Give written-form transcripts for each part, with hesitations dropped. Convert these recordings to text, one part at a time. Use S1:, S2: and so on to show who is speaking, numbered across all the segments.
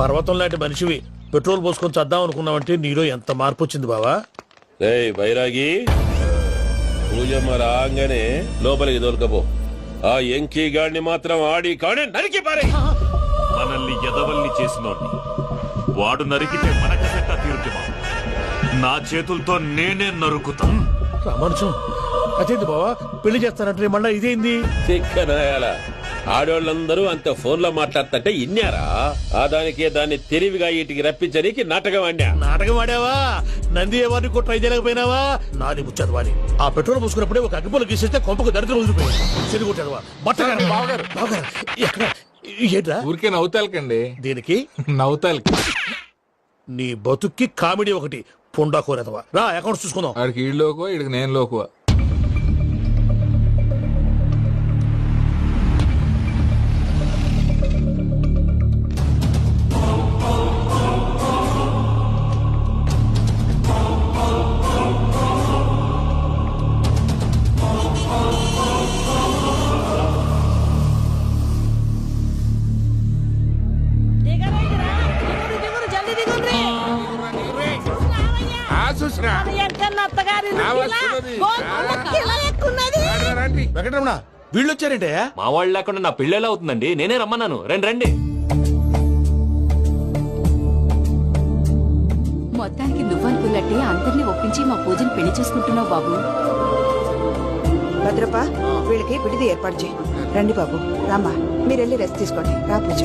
S1: పర్వతం లాంటి మనిషివి పెట్రోల్ పోసుకొని చద్దాం అనుకున్నావంటే నీలో ఎంత మార్పు వచ్చింది బావా.
S2: బైరాగి పూజమ్మ రాగానే లోపలికి దొరకపో. ఆ ఎంకీ గాడిని మాత్రం ఆడి కాడే నరికి పారే.
S3: మనల్ని ఎదవల్ని చేసినోడ్ని వాడు నరికితే మనకి పెట్ట తీరుతుమా. నా చేతులతో నేనే నరుకుతా.
S1: రామానుజం అదేంటి బావా పెళ్లి చేస్తానంటే మళ్ళా ఇదేంది?
S2: చిక్కనాయాల ఆడోళ్ళందరూ అంత ఫోన్ లో మాట్లాడుతుంటే ఇన్నారా? ఆ దానికే దాన్ని తెలివిగా ఇంటికి రప్పించడానికి నాటకం ఆడా.
S1: నాటకం ఆడావా? నంది ఎవరిని కూడా ట్రై చేయలేకపోయినావా? నాది ముచ్చదవాని ఆ పెట్రోల్ పోసుకున్నప్పుడే ఒక అగ్గిపొల గీసేస్తే కొంపకు దరిద్రం వదిలిపోయింది. చెరి కొట్టాడువా బట్టగారు బావగారు బావగారు ఎక్కడ ఏంట్రా?
S4: ఊరికే నవ్వుతాలకండి.
S1: దీనికి
S4: నవ్వుతాలకి
S1: నీ బతుక్కి కామెడీ ఒకటి పుండా కోరేదవా. రా అకౌంట్స్ చూసుకుందాం.
S4: ఆడికి ఈడు లోకువ, ఈడికి నేను లోకువ.
S1: వెంకటరమణ వీళ్ళు వచ్చారంటే
S5: మా వాళ్ళు లేకుండా నా పెళ్ళి ఎలా అవుతుందండి? నేనే రమ్మన్నాను. రండి రండి.
S6: మొత్తానికి నువ్వనుకున్నట్టే అందరినీ ఒప్పించి మా పూజని పెళ్లి చేసుకుంటున్నావు బాబు.
S7: భద్రప్ప వీళ్ళకి విడిది ఏర్పాటు చేయి. రండి బాబు రామ్మా మీరు వెళ్ళి రెస్ట్ తీసుకోండి. రా పూజ.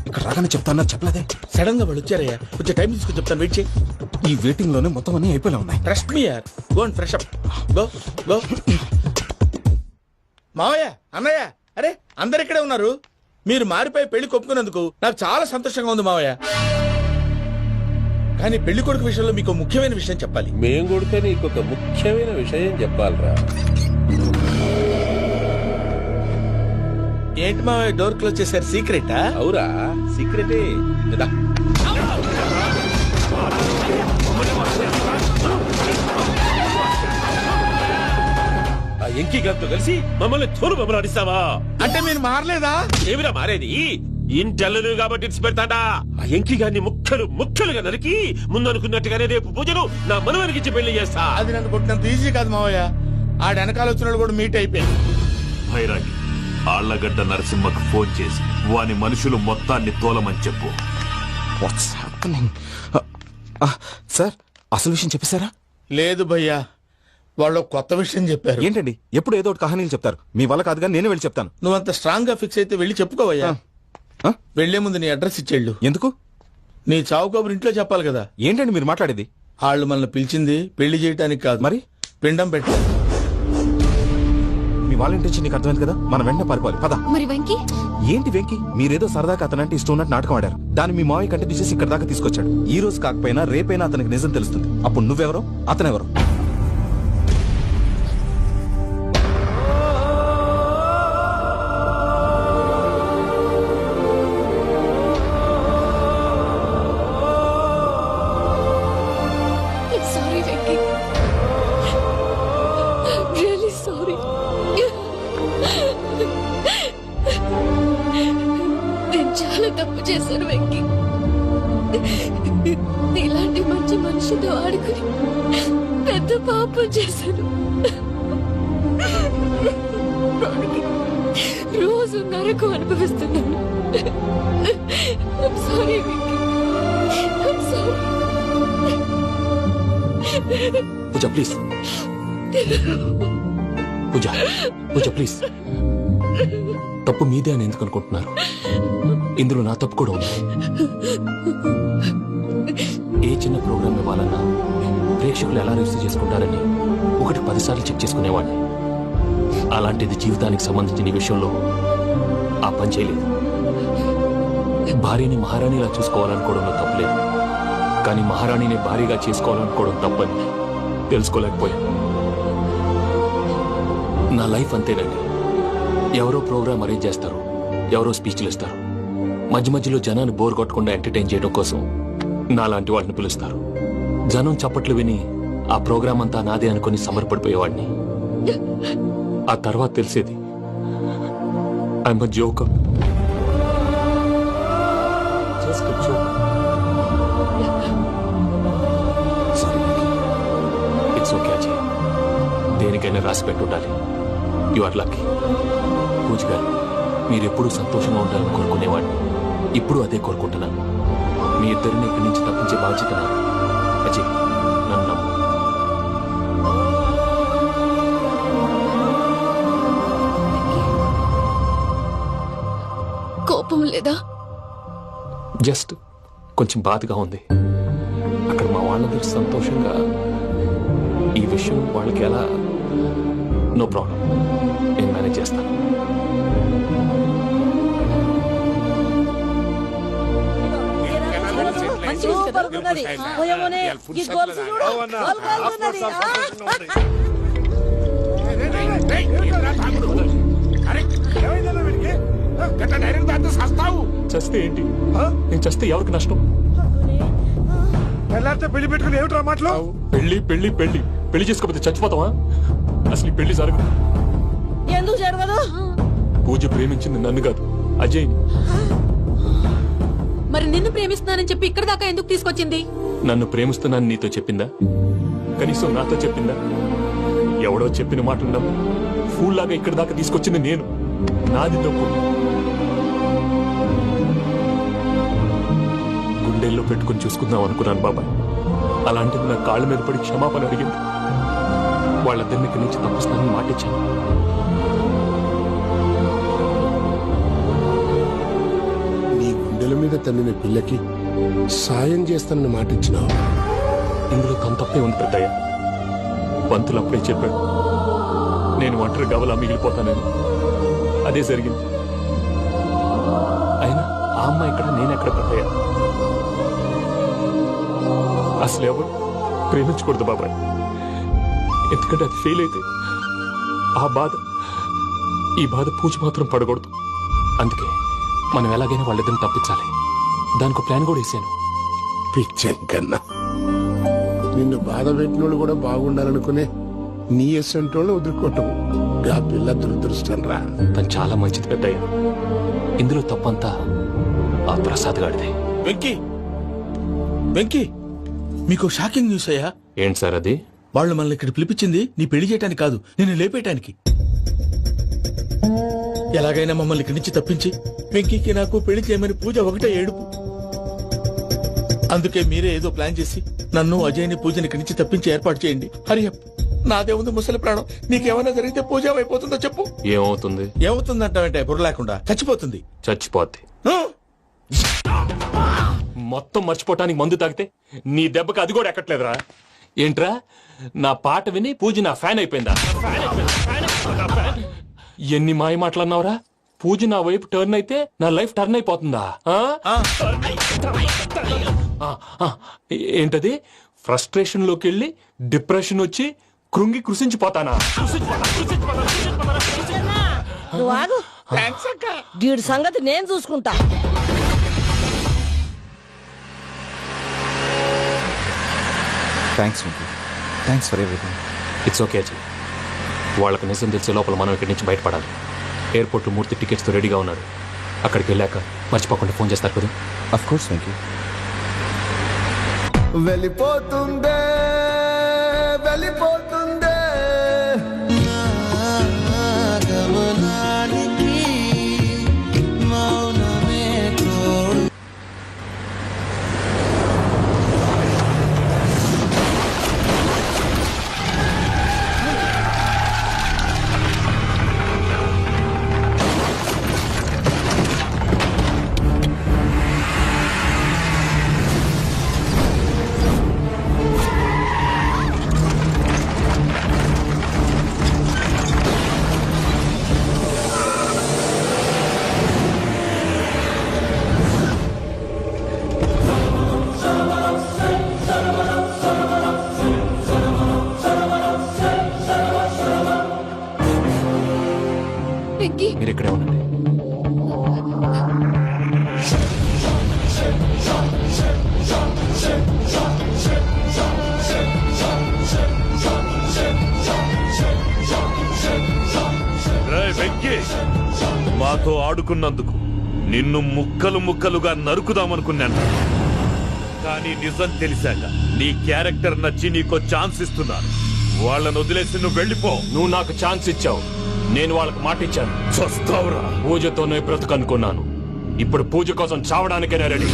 S8: ఇక్కడ రాగానే చెప్తాను చెప్పలేదే.
S1: సడన్ గా వాళ్ళు వచ్చారయ్యా. కొంచెం టైం తీసుకుని చెప్తాను. వెయిట్ చేయి.
S8: ఈ వెయిటింగ్ లోనే మొత్తం అన్ని అయిపోయినా ఉన్నాయి.
S1: ట్రస్ట్ మీ యార్. Go and fresh up. Go go. మావయ్య అన్నయ్య అరే అందరు ఇక్కడే ఉన్నారు. మీరు మారిపోయి పెళ్లి కొప్పుకున్నందుకు నాకు చాలా సంతోషంగా ఉంది మావయ్య. కానీ పెళ్లి కొడుకు విషయంలో మీకు ముఖ్యమైన విషయం చెప్పాలి.
S2: మేం కొడుక నీకు ఒక ముఖ్యమైన విషయం చెప్పాలరా.
S1: ఏంటి మావయ్య డోర్ క్లోజ్ చేశారు? సీక్రెటా?
S2: అవురా సీక్రెటే. ఆ ఎంకీ గారితో కలిసి మమ్మల్ని తోలు బొమ్మలాడిస్తావా?
S1: అంటే మీరు మారలేదా?
S2: ఏమిరా మారేది? ఇంటల్లు కాబట్టి ఇచ్చి పెడతాడా? ఆ ఎంకీ గారిని ముక్కలు ముక్కలుగా నరికి ముందనుకున్నట్టుగానే రేపు పూజను నా మనవనికి ఇచ్చి పెళ్లి చేస్తా.
S1: అది నన్ను కొట్టినంత ఈజీ కాదు మావయ్య. ఆ వెనకాల వచ్చిన కూడా మీట్ అయిపోయింది.
S3: భైరాగి ఆళ్లగడ్డ నరసింహకు ఫోన్ చేసి వాని మనుషులు మొత్తాన్ని తోలమని చెప్పు.
S8: What's happening? సార్ అసలు విషయం చెప్పేశారా?
S1: లేదు భయ్యా, వాళ్ళు కొత్త విషయం చెప్పారు.
S8: ఏంటండి ఎప్పుడు ఏదో ఒకటి కహానీలు చెప్తారు. మీ వల్ల కాదుగా నేనే వెళ్ళి చెప్తాను.
S1: నువ్వంత స్ట్రాంగ్ గా ఫిక్స్ అయితే వెళ్ళి చెప్పుకోవయ్యా. వెళ్లే ముందు నీ అడ్రస్ ఇచ్చేళ్ళు.
S8: ఎందుకు?
S1: నీ చావు కబురు ఇంట్లో చెప్పాలి కదా.
S8: ఏంటండి మీరు మాట్లాడేది?
S1: వాళ్ళు మనల్ని పిలిచింది పెళ్లి చేయడానికి కాదు,
S8: మరి
S1: పిండం పెట్టారు.
S8: మీ వాళ్ళ ఇంటెన్షన్ నీకు అర్థమైంది కదా. మనం వెంటనే పారిపోవాలి. పద.
S6: మరి వెంకీ?
S8: ఏంటి వెంకీ? మీరేదో సరదాగా అతనంటే ఇష్టం ఉన్నట్టు నాటకం ఆడారు. దాన్ని మీ మావయ్య కంటే తీసేసి ఇక్కడ దాకా తీసుకొచ్చాడు. ఈ రోజు కాకపోయినా రేపైనా అతనికి నిజం తెలుస్తుంది. అప్పుడు నువ్వెవరో అతనెవరో.
S6: Sorry Venky, really sorry. నేను చాలా తప్పు చేశాను వెంకీ. ఇలాంటి మంచి మనిషితో ఆడుకుని పెద్ద పాపం చేశాను. రోజు నరకం అనుభవిస్తున్నాను. Sorry Venky, sorry.
S5: Pooja please. Pooja Pooja please. తప్పు మీదే అని ఎందుకు అనుకుంటున్నారు? ఇందులో నా తప్పు కూడా ఉంది. ఏ చిన్న ప్రోగ్రామ్ ఇవ్వాలన్నా ప్రేక్షకులు ఎలా రిసీవ్ చేసుకుంటారని 1-10 సార్లు చెక్ చేసుకునేవాడిని. అలాంటిది జీవితానికి సంబంధించిన ఈ విషయంలో ఆ పని చేయలేదు. భార్యని మహారాణిలా చూసుకోవాలనుకోవడంలో తప్పులేదు, కానీ మహారాణిని భారీగా చేసుకోవాలనుకోవడం తప్పని తెలుసుకోలేకపోయాను. నా లైఫ్ అంతేనండి. ఎవరో ప్రోగ్రామ్ అరేంజ్ చేస్తారు, ఎవరో స్పీచ్లు ఇస్తారు. మధ్య మధ్యలో జనాన్ని బోర్ కొట్టకుండా ఎంటర్టైన్ చేయడం కోసం నాలాంటి వాటిని పిలుస్తారు. జనం చప్పట్లు విని ఆ ప్రోగ్రామ్ అంతా నాదే అనుకుని సమర్పడిపోయేవాడిని. ఆ తర్వాత తెలిసేది I'm a joker. Just a joke. It's okay Ajay. దేనికైనా రాసి పెట్టుండాలి. You are lucky. పూజ గారు, మీరు ఎప్పుడూ సంతోషంగా ఉండాలని కోరుకునేవాడిని. ఇప్పుడు అదే కోరుకుంటున్నాను. మీ ఇద్దరిని ఇక్కడి నుంచి తప్పించే బాధ్యత నాది. అజయ్, నన్ను నమ్ము.
S6: కోపం లేదా?
S5: జస్ట్ కొంచెం బాధగా ఉంది. అక్కడ మా వాళ్ళందరూ సంతోషంగా ఈ విషయం వాళ్ళకి ఎలా. నో ప్రాబ్లం, నేను మేనేజ్ చేస్తాను. చస్తే ఏంటి? నేను చస్తే ఎవరికి నష్టం?
S1: పెళ్లి పెట్టుకుని ఏమిట్రా మాటలు?
S5: పెళ్లి పెళ్లి పెళ్లి పెళ్లి చేసుకోకపోతే చచ్చిపోతావా? అసలు ఈ పెళ్లి జరగదు.
S7: ఎందుకు జరగదు?
S5: పూజ ప్రేమించింది నన్ను కాదు, అజయ్ని.
S6: మరి నిన్ను ప్రేమిస్తున్నానని చెప్పి ఇక్కడ దాకా ఎందుకు తీసుకొచ్చింది?
S5: నన్ను ప్రేమిస్తున్నాను నీతో చెప్పిందా? కనీసం నాతో చెప్పిందా? ఎవడో చెప్పిన మాటలు నమ్ము ఫూల్ లాగా ఇక్కడ దాకా తీసుకొచ్చింది నేను. నాది తప్పు. గుండెల్లో పెట్టుకుని చూసుకుందాం అనుకున్నాను బాబాయ్. అలాంటిది నా కాళ్ళ మీద పడి క్షమాపణ అడిగింది. వాళ్ళిద్దరిని ఇక్కడి నుంచి తప్పిస్తానని మాటిచ్చాను.
S9: నీ గుండెల మీద తన్నిన పిల్లకి సాయం చేస్తానని మాటిచ్చినావు.
S5: ఇందులో తన తప్పే ఉంది పెద్దయ్య. పంతులు అప్పుడే చెప్పాడు, నేను ఒంటరి గవలా మిగిలిపోతానని. అదే జరిగింది. అయినా ఆ అమ్మాయి ఇక్కడ, నేనెక్కడ పెద్దయ్య? అసలు ఎవరు ప్రేమించకూడదు బాబాయ్. ఎందుకంటే అది ఫెయిల్ అయితే ఆ బాధ, ఈ బాధ పూజ మాత్రం పడకూడదు. అందుకే మనం ఎలాగైనా వాళ్ళిద్దరిని తప్పించాలి. దానికి ప్లాన్ కూడా వేసాను.
S9: పిచ్చం కన్నా నిన్ను బాధ పెట్టినోళ్ళు కూడా బాగుండాలనుకునే నీ ఎస్సంటోళ్ళు వదులుకోవటం ఆ పిల్ల దురదృష్టం రా.
S5: తను చాలా మంచిది పెద్దయ్య. ఇందులో తప్పంతా ఆ ప్రసాద్ గాడిదే.
S1: వెంకీ, వెంకీ, మీకు షాకింగ్ న్యూస్ అయ్యా.
S5: ఏంటి సార్ అది?
S1: వాళ్ళు మనల్ని ఇక్కడ పిలిపించింది నీ పెళ్లి చేయడానికి కాదు, నిన్ను లేపేయటానికి. ఎలాగైనా మమ్మల్ని ఇక్కడి నుంచి తప్పించి వెంకీకి నాకు పెళ్లి చేయమని పూజ ఒకటే ఏడుపు. అందుకే మీరే ఏదో ప్లాన్ చేసి నన్ను అజయ్ని పూజని ఇక్కడి నుంచి తప్పించి ఏర్పాటు చేయండి. హరియప్, నాదే ఉంది ముసలి ప్రాణం. నీకేమైనా జరిగితే పూజ అయిపోతుందో చెప్పు.
S5: ఏమవుతుంది?
S1: ఏమవుతుందంటావంటే బుర్ర లేకుండా చచ్చిపోతుంది.
S5: చచ్చిపోద్ది. మొత్తం మర్చిపోవటానికి మందు తాగితే నీ దెబ్బకి అది కూడా ఎక్కట్లేదురా. ఏంట్రా, నా పాట విని పూజ నా ఫ్యాన్ అయిపోయిందా? ఎన్ని మాయ మాటలన్నావురా? పూజ నా వైపు టర్న్ అయితే నా లైఫ్ టర్న్ అయిపోతుందా? ఏంటది? ఫ్రస్ట్రేషన్ లోకి వెళ్ళి డిప్రెషన్ వచ్చి కృంగి కృషించిపోతానా?
S7: వీడి సంగతి నేను చూసుకుంటా.
S8: Thanks Venky, thanks for everything.
S5: It's okay Ajay. వాళ్ళకి నిజం తెలిసే లోపల మనం ఇక్కడి నుంచి బయటపడాలి. ఎయిర్పోర్ట్లో మూర్తి టికెట్స్తో రెడీగా ఉన్నాడు. అక్కడికి వెళ్ళాక మర్చిపోకుండా ఫోన్ చేస్తారు కదా.
S8: Of course Venky.
S9: వెళ్ళిపోతుందే వెళ్ళిపోతుందే
S5: మీరు ఇక్కడే ఉండండి.
S3: వెంకీ, మాతో ఆడుకున్నందుకు నిన్ను ముక్కలు ముక్కలుగా నరుకుదామనుకున్నాను. కానీ నిజం తెలిసాక నీ క్యారెక్టర్ నచ్చి నీకో ఛాన్స్ ఇస్తున్నాను. వాళ్ళను వదిలేసి నువ్వు వెళ్ళిపో.
S5: నువ్వు నాకు ఛాన్స్ ఇచ్చావు, నేను వాళ్ళకి మాట ఇచ్చాను.
S3: చస్తావురా.
S5: పూజతోనే బ్రతుకనుకున్నాను, ఇప్పుడు పూజ కోసం చావడానికైనా రెడీ.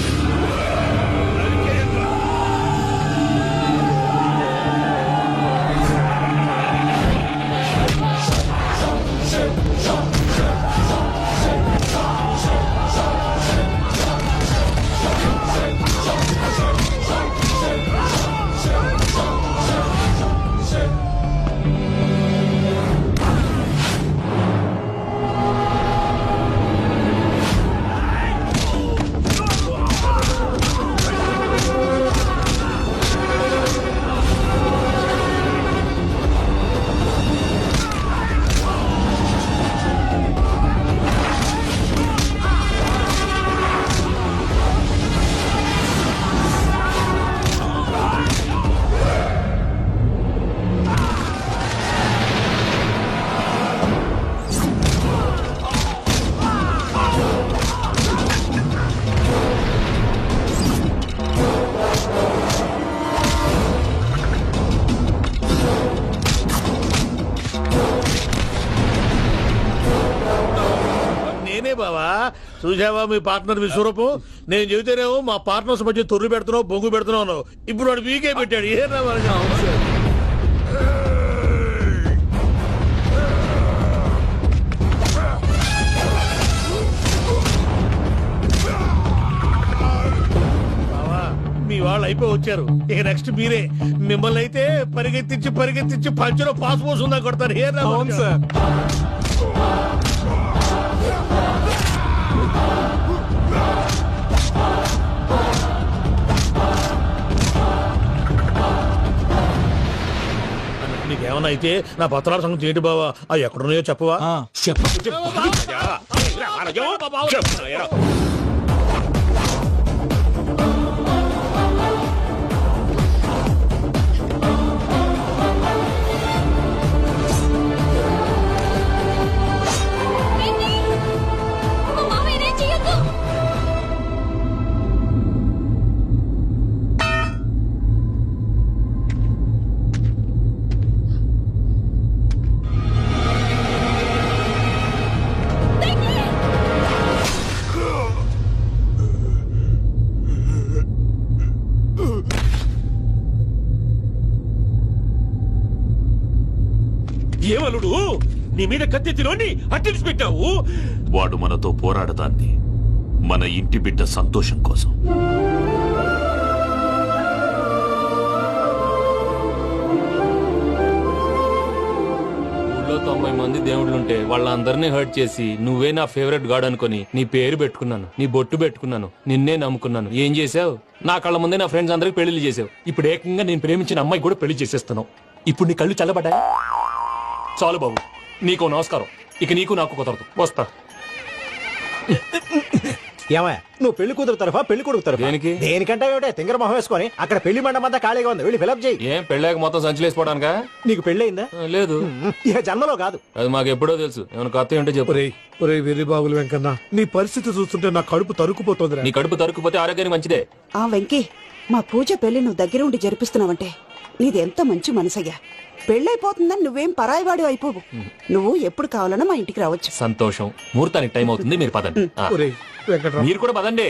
S1: నేనే బావా. చూసావా మీ పార్ట్నర్ విశ్వరూపం? నేను చెబితేనేమో మా పార్ట్నర్స్ మధ్య తొర్రు పెడుతున్నావు, బొంగు పెడుతున్నావు. ఇప్పుడు వాడు వీకే పెట్టాడు. ఏనా మీ వాళ్ళు అయిపోయి వచ్చారు. ఇక నెక్స్ట్ మీరే. మిమ్మల్ని అయితే పరిగెత్తించి పరిగెత్తించి పంచలో పాస్ పోసుందా కొడతారు. ఏనా సార్? నీకేమన్నా అయితే నా పత్రాల సంగతి ఏంటి బావా? అవి ఎక్కడున్నాయో చెప్పవా?
S2: ఏమలుడు నీ మీద కత్తెత్తిలోని అట్టించి పెట్టావు.
S3: వాడు మనతో పోరాడదాన్ని మన ఇంటి బిడ్డ సంతోషం కోసం.
S5: ఊళ్ళో 90 మంది దేవుళ్ళుంటే వాళ్ళందరినీ హర్ట్ చేసి నువ్వే నా ఫేవరెట్ గాడ్ అనుకుని నీ పేరు పెట్టుకున్నాను, నీ బొట్టు పెట్టుకున్నాను, నిన్నే నమ్ముకున్నాను. ఏం చేసావు? నా కళ్ళ ముందే నా ఫ్రెండ్స్ అందరికి పెళ్లి చేసావు. ఇప్పుడు ఏకంగా నేను ప్రేమించిన అమ్మాయి కూడా పెళ్లి చేసేస్తున్నావు. ఇప్పుడు నీ కళ్ళు చల్లబడ్డాయి. చాలు బాబు, నీకు నమస్కారం. ఇక నీకు నాకు కుదరదు. వస్తా.
S10: ఏమయ్య, నువ్వు పెళ్లి కూతురు తరఫా పెళ్లి కొడుకు తరఫా?
S5: దేనికి?
S10: దేనికంటే ఏమిటే తింగర మొహం వేసుకొని అక్కడ పెళ్లి మండపం అంతా ఖాళీగా ఉంది, వెళ్ళి ఫిలప్ చేయి.
S5: ఏం పెళ్ళాక మొత్తం సంచలేసిపోవడానికా?
S10: నీకు పెళ్ళయిందా?
S5: లేదు.
S10: ఇక జన్మలో కాదు.
S5: అది మాకు ఎప్పుడో తెలుసు. ఏమైనా కొత్త ఏంటో చెప్పు.
S1: ఒరే వెర్రి బాబులు వెంకన్న, నీ పరిస్థితి చూస్తుంటే నా కడుపు తరుక్కుపోతుంది.
S5: నీ కడుపు తరుక్కుపోతే ఆరోగ్యానికి మంచిదే.
S7: ఆ వెంకీ, మా పూజ పెళ్లి నువ్వు దగ్గర ఉండి జరిపిస్తున్నావంటే నీది ఎంత మంచి మనసయ్యా. పెళ్ళైపోతుందని నువ్వేం పరాయివాడు అయిపోవు. నువ్వు ఎప్పుడు కావాలన్నా మా ఇంటికి రావచ్చు.
S5: సంతోషం. ముహూర్తానికి టైం అవుతుంది, మీరు పదండి. మీరు కూడా పదండి.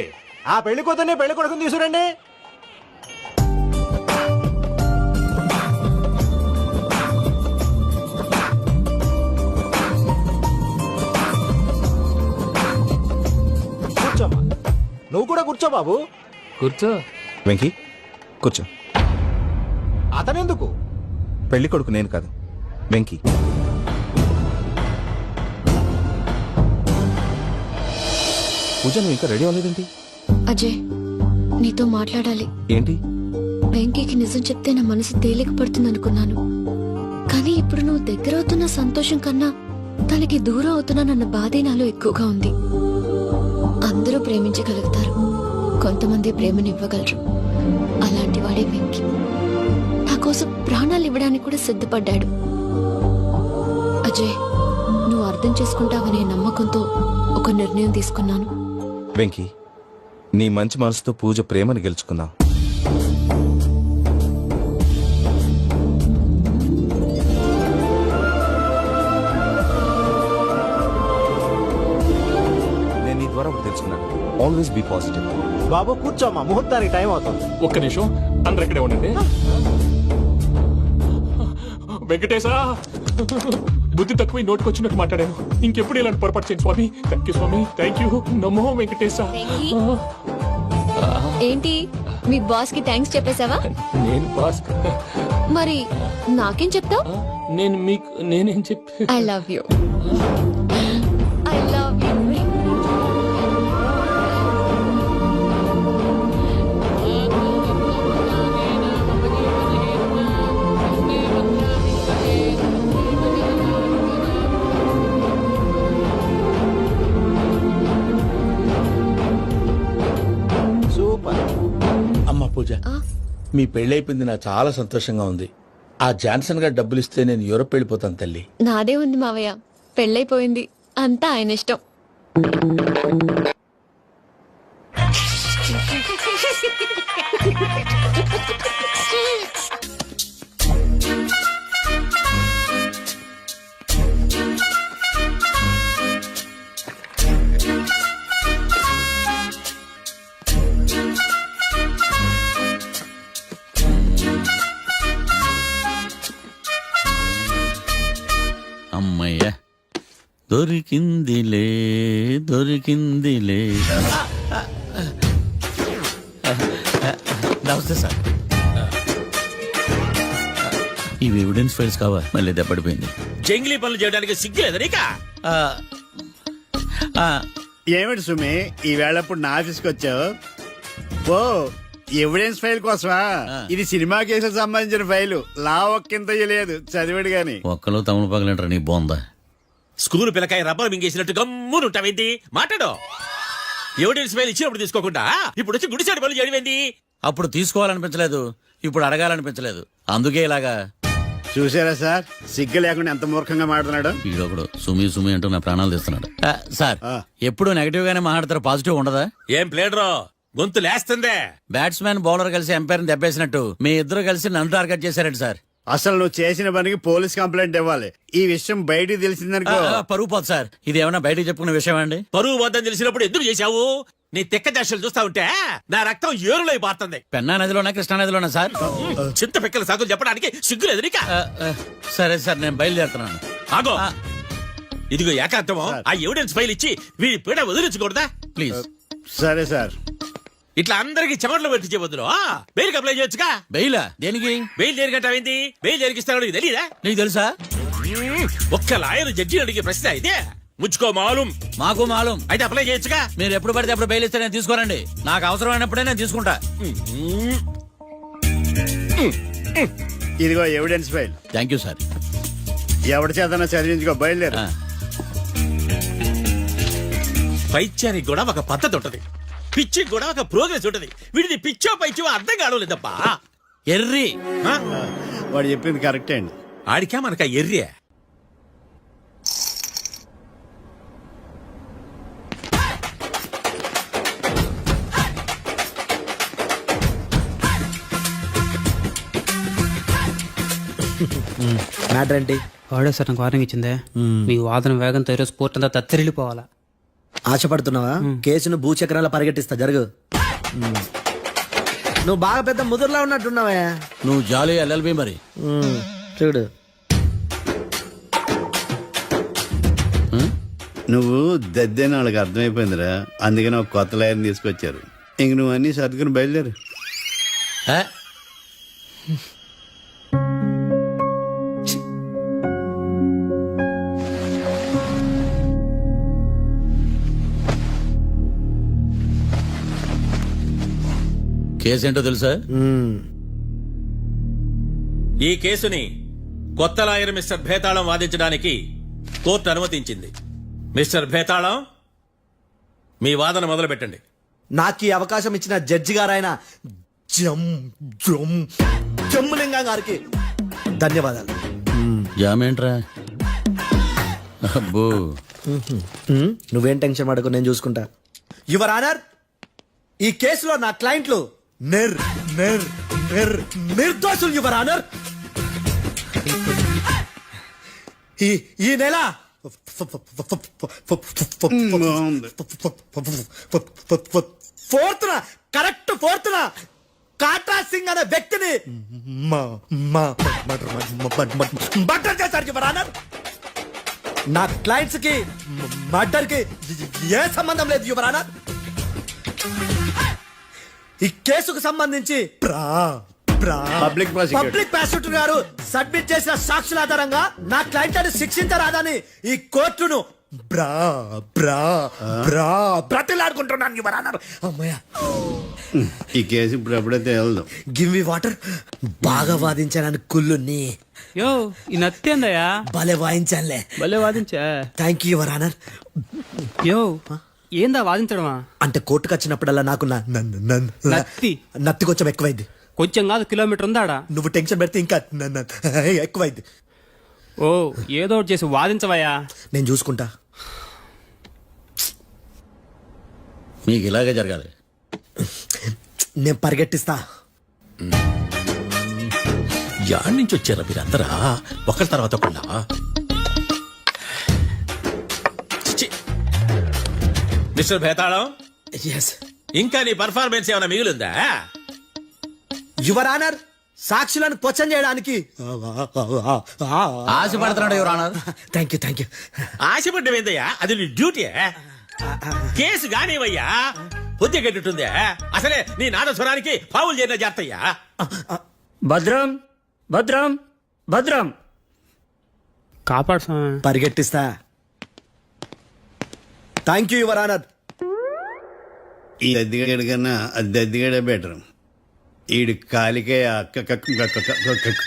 S10: ఆ పెళ్లి కూతుర్ని పెళ్లి కొడుకుని తీసుకురండి. కూర్చోమ్మా. నువ్వు కూడా కూర్చో బాబు.
S5: కూర్చో.
S8: వెంకీ కూర్చో.
S10: అతనెందుకు?
S8: పెళ్లి కొడుకు నేను కాదు, వెంకీ. పూజ, నువ్వు ఇంకా రెడీ అవ్వలేదేంటి?
S11: అజయ్, నీతో మాట్లాడాలి.
S8: ఏంటి?
S11: వెంకీకి నిజం చెప్తే నా మనసు తేలిక పడుతుంది అనుకున్నాను. కానీ ఇప్పుడు నువ్వు దగ్గర అవుతున్న సంతోషం కన్నా తనకి దూరం అవుతున్నానన్న బాధే నాలో ఎక్కువగా ఉంది. అందరూ ప్రేమించగలుగుతారు, కొంతమంది ప్రేమనివ్వగలరు. అలాంటి వాడే వెంకీ. నా కోసం ప్రాణాలు ఇవ్వడానికి కూడా సిద్ధపడ్డాడు. అజయ్, నువ్వు నువ్వు అర్థం చేసుకుంటావనే నమ్మకంతో ఒక నిర్ణయం తీసుకున్నాను.
S8: వెంకీ, నీ మంచి మనసుతో పూజ ప్రేమని గెలుచుకున్నావు. నేను నీ ద్వారా ఒకటి తెలుసుకున్నాను. Always be positive.
S10: బాబు కూర్చోమ్మా, ముహూర్తానికి టైం అవుతుంది.
S5: ఒక్క నిమిషం, అందరు ఇక్కడే ఉండండి. వెంకటేశా, బుద్ధి తక్కువ నోటుకొచ్చినట్టు మాట్లాడాను. ఇంకెప్పుడు ఇలాంటి పొరపాటు చేయండి స్వామి. థ్యాంక్ యూ స్వామి, థ్యాంక్ యూ. నమో వెంకటేశా.
S11: ఏంటి మీ బాస్ కి థ్యాంక్స్ చెప్పేశావా?
S5: నేను బాస్,
S11: మరి నాకేం చెప్తావు?
S5: నేను మీకు నేనేం చెప్పి
S11: I love you. I love you.
S10: Super.
S1: అమ్మ పూజ, మీ పెళ్ళైపోయింది నాకు చాలా సంతోషంగా ఉంది. ఆ జాన్సన్ గారు డబ్బులు ఇస్తే నేను యూరోప్ వెళ్ళిపోతాను తల్లి.
S11: నాదే ఉంది మావయ్య, పెళ్ళైపోయింది, అంతా ఆయన ఇష్టం.
S12: అమ్మయ్య, దొరికిందిలే దొరికిందిలే. నమస్తే సార్. ఇవి ఎవిడెన్స్ ఫైల్స్ కావా? మళ్ళీ దెబ్బడిపోయింది.
S2: జంగిలీ పనులు చేయడానికి సిగ్గులేదు నీకా?
S10: ఏమిటి సుమి, ఈ వేళప్పుడు నా ఆఫీస్కి వచ్చావు? ఓ, ఎవిడెన్స్ ఫైల్ కోసమా? ఇది సినిమా కేసులకు సంబంధించిన ఫైలు. లా ఒక్కింత లేదు, చదివాడు గాని.
S12: ఒక్కలో తమను పగలంటారా నీ బోందా?
S2: School పిల్లకాయ rubber మింగేసినట్టు గమ్మునుంటావేంది? మాట్లాడు. ఎవిడెన్స్ ఫైల్ ఇచ్చినప్పుడు తీసుకోకుండా ఇప్పుడు వచ్చి గుడిసాడు పనులు చేయడమేంది?
S12: అప్పుడు తీసుకోవాలనిపించలేదు, ఇప్పుడు అడగాలనిపించలేదు, అందుకే ఇలాగా.
S10: చూసారా సార్, సిగ్గు లేకుండా ఎంత మూర్ఖంగా మాట్లాడుతున్నాడు.
S12: ఈడొకడు సుమి సుమి అంటూ నా ప్రాణాలు తీస్తున్నాడు. సార్, ఎప్పుడు నెగటివ్ గానే మాట్లాడతారు, పాజిటివ్ ఉండదా?
S2: ఏం ప్లేడరో గొంతు లేస్తుందే.
S12: బ్యాట్స్మెన్ బౌలర్ కలిసి ఎంపైర్ దెబ్బేసినట్టు మీ ఇద్దరు కలిసి నన్ను టార్గెట్ చేశారండి సార్.
S10: అసలు నువ్వు చేసిన పనికి పోలీస్ కంప్లైంట్ ఇవ్వాలి. ఈ విషయం బయటికి తెలిసిందనుకో
S12: పరువు పోదు సార్. ఇది ఏమైనా బయటికి చెప్పుకున్న విషయం అండి?
S2: పరువు వద్దని తెలిసినప్పుడు ఎందుకు చేశావు? నీ తెక్క దశలు చూస్తా ఉంటే నా రక్తం ఏరులై పారుతుంది.
S12: పెన్నా నదిలోనా కృష్ణా నదిలోనా సార్?
S2: చింత పిక్కల సాగులు చెప్పడానికి సిగ్గులేదు నీకా?
S12: సరే సార్, నేను బయలుదేరుతున్నాను.
S2: ఆగో, ఇదిగో ఏకాంతమో ఆ ఎవిడెన్స్ ఫైల్ ఇచ్చి వీడి పీడ వదిలించకూడదా
S12: ప్లీజ్?
S10: సరే సార్.
S2: ఇట్లా అందరికి చెమటలు పెట్టి బదులు బెయిల్ అప్లై చేయొచ్చుగా.
S12: బెయిలా? దేనికి?
S2: బెయిల్ దేనికంటావేంది? బెయిల్ దేనికిస్తాడో నీకు తెలీదా?
S12: నీకు తెలుసా?
S2: ఒక్క లాయర్ జడ్జి అడిగే ప్రశ్న ఇదే. ముచ్చుకో మాలూం.
S12: మాకు మాలూం.
S2: అయితే అప్లై చేయొచ్చుగా.
S12: మీరు ఎప్పుడు పడితే అప్పుడు బెయిల్ ఇస్తే నేను తీసుకోనండి. నాకు అవసరమైనప్పుడే నేను తీసుకుంటా.
S10: ఇదిగో evidence file.
S12: Thank you sir.
S10: ఎవరి చేతనా చదివించుకో, బయలుదేరు.
S2: పైత్యానికి కూడా ఒక పద్ధతి ఉంటది, పిచ్చి కూడా ఒక ప్రోగ్రెస్ ఉంటది. వీడిది పిచ్చో పైచో అర్థం కావలేదప్పా.
S12: ఎర్రి.
S10: వాడు చెప్పింది కరెక్టే అండి.
S2: ఆడికా మనక ఎర్రే.
S13: మ్యాటర్ ఏంటి? వాడే సార్ నాకు వార్నింగ్ ఇచ్చిందే. మీ వాదన వేగంతో ఈరోజు స్పోర్ట్ అంతా తత్తరిల్లిపోవాలా.
S14: ఆశపడుతున్నావా? కేసును భూచక్రాల పరిగెట్టిస్తా, జరుగు. నువ్వు బాగా పెద్ద ముదురులా ఉన్నట్టున్నావా?
S12: నువ్వు జాలి ఎల్ఎల్బి మరి.
S14: చూడు,
S10: నువ్వు దద్దేని వాళ్ళకి అర్థమైపోయిందిరా, అందుకని ఒక కొత్త లాయర్ని తీసుకొచ్చారు. ఇంక నువ్వు అన్ని సర్దుకుని బయలుదేరు.
S12: కేసేంటో తెలుసా?
S2: ఈ కేసుని కొత్త లాయర్ మిస్టర్ భేతాళం వాదించడానికి కోర్టు అనుమతించింది. మిస్టర్ భేతాళం, మీ వాదన మొదలు పెట్టండి.
S14: నాకు ఈ అవకాశం ఇచ్చిన జడ్జి గారైన జమ్ములింగం గారికి ధన్యవాదాలు.
S12: జామేంట్రా? అబ్బో
S14: నువ్వేం టెన్షన్ పడకు, నేను చూసుకుంటా. యువర్ ఆనర్, ఈ కేసులో నా క్లయింట్లు నిర్దోషులు యువర్ ఆనర్. ఈ నెల ఫోర్త్న కాట్రా సింగ్ అనే వ్యక్తిని మర్డర్ చేశారు యువర్ ఆనర్. నా క్లయింట్స్ కి మర్డర్ కి ఏ సంబంధం లేదు యువర్ ఆనర్. ఈ కేసుకు సంబంధించి
S10: పబ్లిక్
S14: ప్రాసిక్యూటర్ గారు సబ్మిట్ చేసిన సాక్షుల ఆధారంగా నా క్లయింట్ ని శిక్షించరాదని ఈ కోర్టును బ్రతిలాడుకుంటున్నాను యువర్ ఆనర్. అమ్మయ్య,
S10: ఈ కేసు ఇప్పుడు ఎప్పుడైతే వెళ్దాం.
S14: Give me water. బాగా వాదించానని కుళ్ళుని
S13: యో ఈ నత్తేందయ్యా
S14: భలే వాయించానులే.
S13: భలే వాదించా.
S14: Thank you your honour.
S13: యో ఏందా వాదించడమా?
S14: అంటే కోర్టుకు వచ్చినప్పుడల్లా నాకు నత్తి కొంచెం ఎక్కువైంది.
S13: కొంచెం కాదు, కిలోమీటర్ ఉందాడా.
S14: నువ్వు టెన్షన్ పెడితే ఇంకా ఎక్కువైంది.
S13: ఓ ఏదో ఒకటి చేసి వాదించవయ్యా.
S14: నేను చూసుకుంటా.
S12: మీకు ఇలాగే జరగాలి.
S14: నేను పరిగెట్టిస్తా.
S2: యాడ్ నుంచి వచ్చారా మీరందరా ఒకరి తర్వాత ఒకళ్ళ? మిస్టర్ భేతాళం, ఇంకా నీ పర్ఫార్మెన్స్ ఏమైనా మిగిలిందా?
S14: యువర్ ఆనర్, సాక్షులను క్వశ్చన్ చేయడానికి
S12: ఆశపడుతున్నాడు యువర్ ఆనర్.
S14: Thank you.
S2: ఆశపడ్డం ఏందయ్యా, అది నీ డ్యూటీ. కేసు గానివయ్యా, బుద్ధి గట్టుందే. అసలే నీ నాదస్వరానికి పావులు చేరిన జాతయ్యా.
S13: భద్రం భద్రం భద్రం కాపాడు.
S14: పరిగెట్టిస్తా. Thank you your honour.
S10: ఈ దద్దిగడి కన్నా అది దద్దిగడే బెటర్. ఈడు కాలికే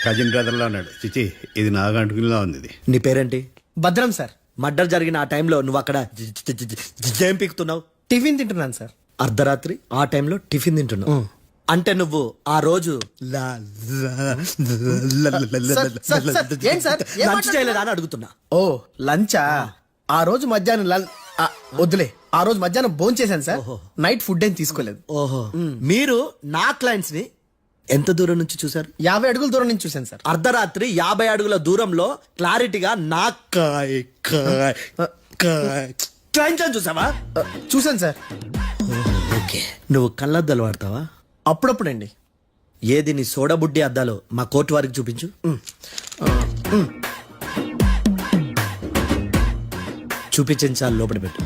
S10: కజిన్ బ్రదర్లో ఉన్నాడు. చిచి, ఇది నాగంటుకులా ఉంది. ఇది
S14: నీ పేరేంటి? భద్రం సార్. మర్డర్ జరిగిన ఆ టైంలో నువ్వు అక్కడ ఏం పీకుతున్నావు? టిఫిన్ తింటున్నాను సార్. అర్ధరాత్రి ఆ టైంలో టిఫిన్ తింటున్నావు అంటే నువ్వు ఆ రోజు లంచ్ చేయలేదా అని అడుగుతున్నా.
S15: ఓ లంచా? ఆ రోజు మధ్యాహ్నం వద్దులే, ఆ రోజు మధ్యాహ్నం భోజనం చేశాను సార్. నైట్ ఫుడ్ ఏం తీసుకోలేదు.
S14: ఓహో, మీరు నా క్లయింట్స్ ని ఎంత దూరం నుంచి చూసారు?
S15: 50 అడుగుల దూరం నుంచి చూశాను సార్.
S14: అర్ధరాత్రి 50 అడుగుల దూరంలో క్లారిటీగా నా క్లయింట్ చూసావా?
S15: చూశాను సార్.
S14: ఓకే, నువ్వు కళ్ళద్దాలు వాడతావా?
S15: అప్పుడప్పుడండి.
S14: ఏది నీ సోడబుడ్డి అద్దాలు మా కోర్టు వారికి చూపించు. చూపించాలి, లోపల పెట్టు.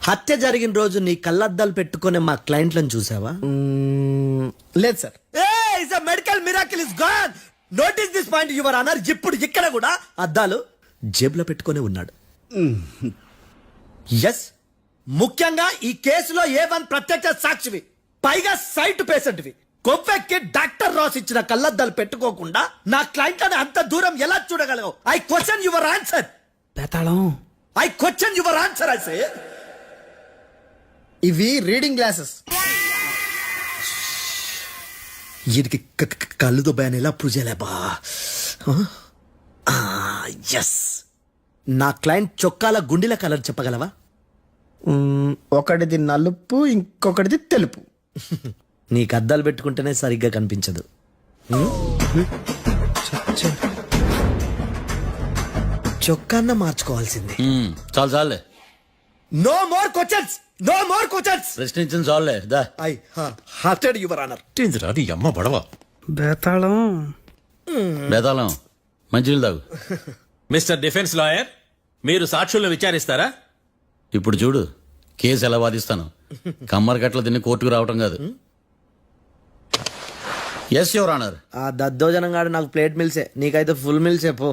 S14: హత్య జరిగిన రోజు నీ కళ్ళద్దాలు పెట్టుకునే మా క్లయింట్లను చూసావా?
S15: లేదు sir.
S14: Medical miracle is gone. Notice this point your honour. ఇప్పుడు ఇక్కడ కూడా అద్దాలు జేబులో పెట్టుకునే ఉన్నాడు. ఎస్, ముఖ్యంగా ఈ కేసులో A1 ప్రత్యక్ష సాక్షివి, పైగా సైట్ పేషెంట్వి. కొవ్వెక్కి డాక్టర్ రాస్ ఇచ్చిన కళ్ళద్దాలు పెట్టుకోకుండా నా క్లయింట్ అని అంత దూరం ఎలా చూడగలవు? I question your answer.
S13: బేతాళం,
S14: I question your answer. I say
S15: ఇవి రీడింగ్ గ్లాసెస్.
S14: వీటికి కళ్ళు దుబ్బాయని ఎలా ప్రూవ్ చేయలేబా? ఎస్, నా క్లయింట్ చొక్కాల గుండెల కలర్ చెప్పగలవా?
S15: ఒకటిది నలుపు, ఇంకొకటిది తెలుపు.
S14: నీకు అద్దాలు పెట్టుకుంటేనే సరిగ్గా కనిపించదు. చొక్కాన్న మార్చుకోవాల్సింది.
S12: చాలు చాలే.
S14: No more questions, no more questions.
S12: ప్రశ్నించిన చాలులే. The
S14: I hearted your honour.
S2: నీ అమ్మ బడవ.
S13: బేతాళం
S12: బేతాళం, మంచినీళ్ళు తాగు.
S2: మిస్టర్ డిఫెన్స్ లాయర్, మీరు సాక్షులను విచారిస్తారా?
S12: ఇప్పుడు చూడు కేసు ఎలా వాదిస్తాను. కమ్మరి కట్ల తిని కోర్టుకు రావటం కాదు. Yes your honour.
S14: ఆ దద్దోజనం గాడు నాకు ప్లేట్ మిల్సే, నీకైతే ఫుల్ మిల్సే. పో.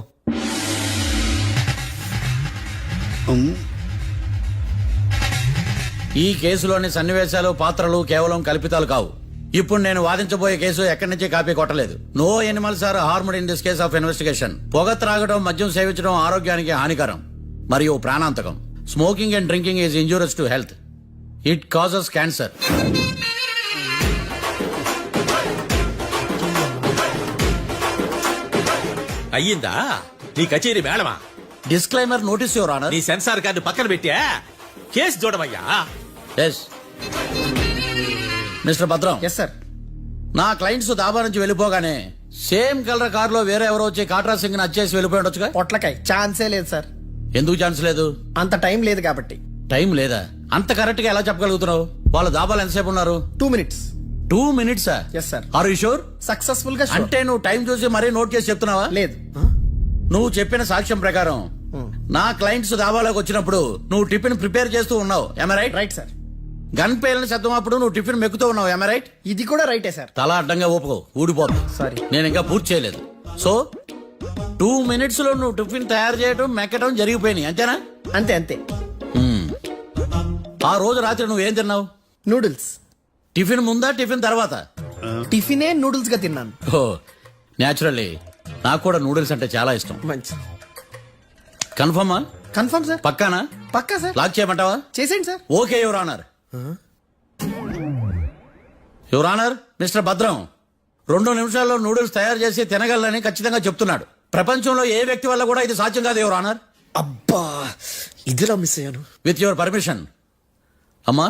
S12: ఈ కేసులోని సన్నివేశాలు, పాత్రలు కేవలం కల్పితాలు కావు. ఇప్పుడు నేను వాదించబోయే కేసు ఎక్కడి నుంచి కాపీ కొట్టలేదు. No animals are harmed in this case of investigation. పొగ త్రాగడం, మద్యం సేవించడం ఆరోగ్యానికి హానికరం మరియు ప్రాణాంతకం. Smoking and drinking is injurious to health. It causes cancer.
S2: అయ్యిందా? నీ కచేరీ మేడమా?
S12: Disclaimer notice your honour.
S2: నీ సెన్సార్ కార్డు పక్కన పెట్టా కేసు చూడమయ్యా.
S12: Yes mister Bhadram.
S15: Yes sir.
S12: నా క్లయింట్స్ దాబా నుంచి వెళ్ళిపోగానే సేమ్ కలర్ కారులో వేరే ఎవరో వచ్చి కాట్రా సింగ్ ని వచ్చేసి వెళ్ళిపోయి ఉండొచ్చుగా.
S15: పొట్లకాయ ఛాన్సే లేదు సార్.
S12: ఎందుకు ఛాన్స్ లేదు?
S15: అంత టైం లేదు కాబట్టి.
S12: టైం లేదా? అంత కరెక్ట్ గా ఎలా చెప్పగలుగుతున్నావు? వాళ్ళు దాబాలు ఎంతసేపు ఉన్నారు?
S15: 2 minutes.
S12: 2 minutes?
S15: Yes sir.
S12: Are you sure?
S15: Successful గా sure.
S12: అంటే నువ్వు టైం చూసి మరీ నోట్ చేసి చెప్తున్నావా?
S15: లేదు.
S12: నువ్వు చెప్పిన సాక్ష్యం ప్రకారం నా క్లయింట్స్ దాబాలోకి వచ్చినప్పుడు నువ్వు టిఫిన్ ప్రిపేర్ చేస్తూ ఉన్నావు. ఎమ్ రైట్?
S15: Right sir.
S12: గన్ పేలిన శబ్దం అప్పుడు నువ్వు టిఫిన్ మెక్కుతూ ఉన్నావు. ఎమ్ రైట్?
S15: ఇది కూడా రైటే సార్.
S12: తల అడ్డంగా ఊపుకో, ఊడిపోతుంది.
S15: సారీ.
S12: నేను ఇంకా పూర్తి చేయలేదు. సో 2 minutes లో నువ్వు టిఫిన్ తయారు చేయడం మెక్కడం జరిగిపోయినాయి అంతేనా?
S15: అంతే అంతే.
S12: ఆ రోజు రాత్రి నువ్వేం తిన్నావు?
S15: నూడిల్స్.
S12: టిఫిన్ ముందా టిఫిన్ తర్వాత?
S15: టిఫినే నూడిల్స్ గా తిన్నాను.
S12: ఓ న్యాచురల్లీ నాకు కూడా నూడిల్స్ అంటే చాలా ఇష్టం.
S15: మంచి.
S12: కన్ఫర్మా?
S15: Confirm sir.
S12: పక్కానా?
S15: పక్కా సార్.
S12: లాక్ చేయమంటావా?
S15: చేసేయండి sir.
S12: Okay your honour. Your honour, mister Bhadram 2 నిమిషాల్లో నూడిల్స్ తయారు చేసి తినగలని ఖచ్చితంగా చెప్తున్నాడు. ప్రపంచంలో ఏ వ్యక్తి వల్ల కూడా ఇది సాధ్యం కాదు యువర్ ఆనర్.
S15: అబ్బా ఇదిలా మిస్ అయ్యాను.
S12: With your permission. అమ్మా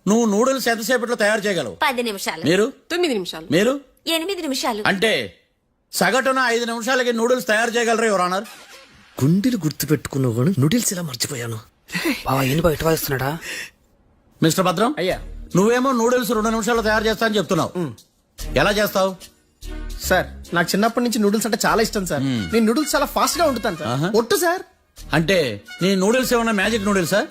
S12: నువ్వు నూడిల్స్ ఎంతసేపట్లో తయారు చేయగలవు?
S6: 10 నిమిషాలు.
S12: మీరు?
S6: 9 నిమిషాలు.
S12: మీరు?
S6: 8 నిమిషాలు.
S12: అంటే సగటున 5 నిమిషాలకి నూడిల్స్ తయారు చేయగలరు యువర్ ఆనర్.
S15: గుండెలు గుర్తు పెట్టుకున్నావు కానీ నూడిల్స్ ఇలా మర్చిపోయాను.
S13: బావా ఏంటి బయట వాయిస్తున్నాడా?
S12: మిస్టర్ భద్రం,
S15: అయ్యా
S12: నువ్వేమో నూడిల్స్ 2 నిమిషాల్లో తయారు చేస్తా అని చెప్తున్నావు. ఎలా చేస్తావు?
S15: సార్ నాకు చిన్నప్పటి నుంచి నూడిల్స్ అంటే చాలా ఇష్టం సార్. నేను నూడిల్స్ చాలా ఫాస్ట్ గా వండుతాను సార్. ఒట్టు సార్.
S12: అంటే నీ నూడిల్స్ ఏమన్నా మ్యాజిక్ నూడిల్సా?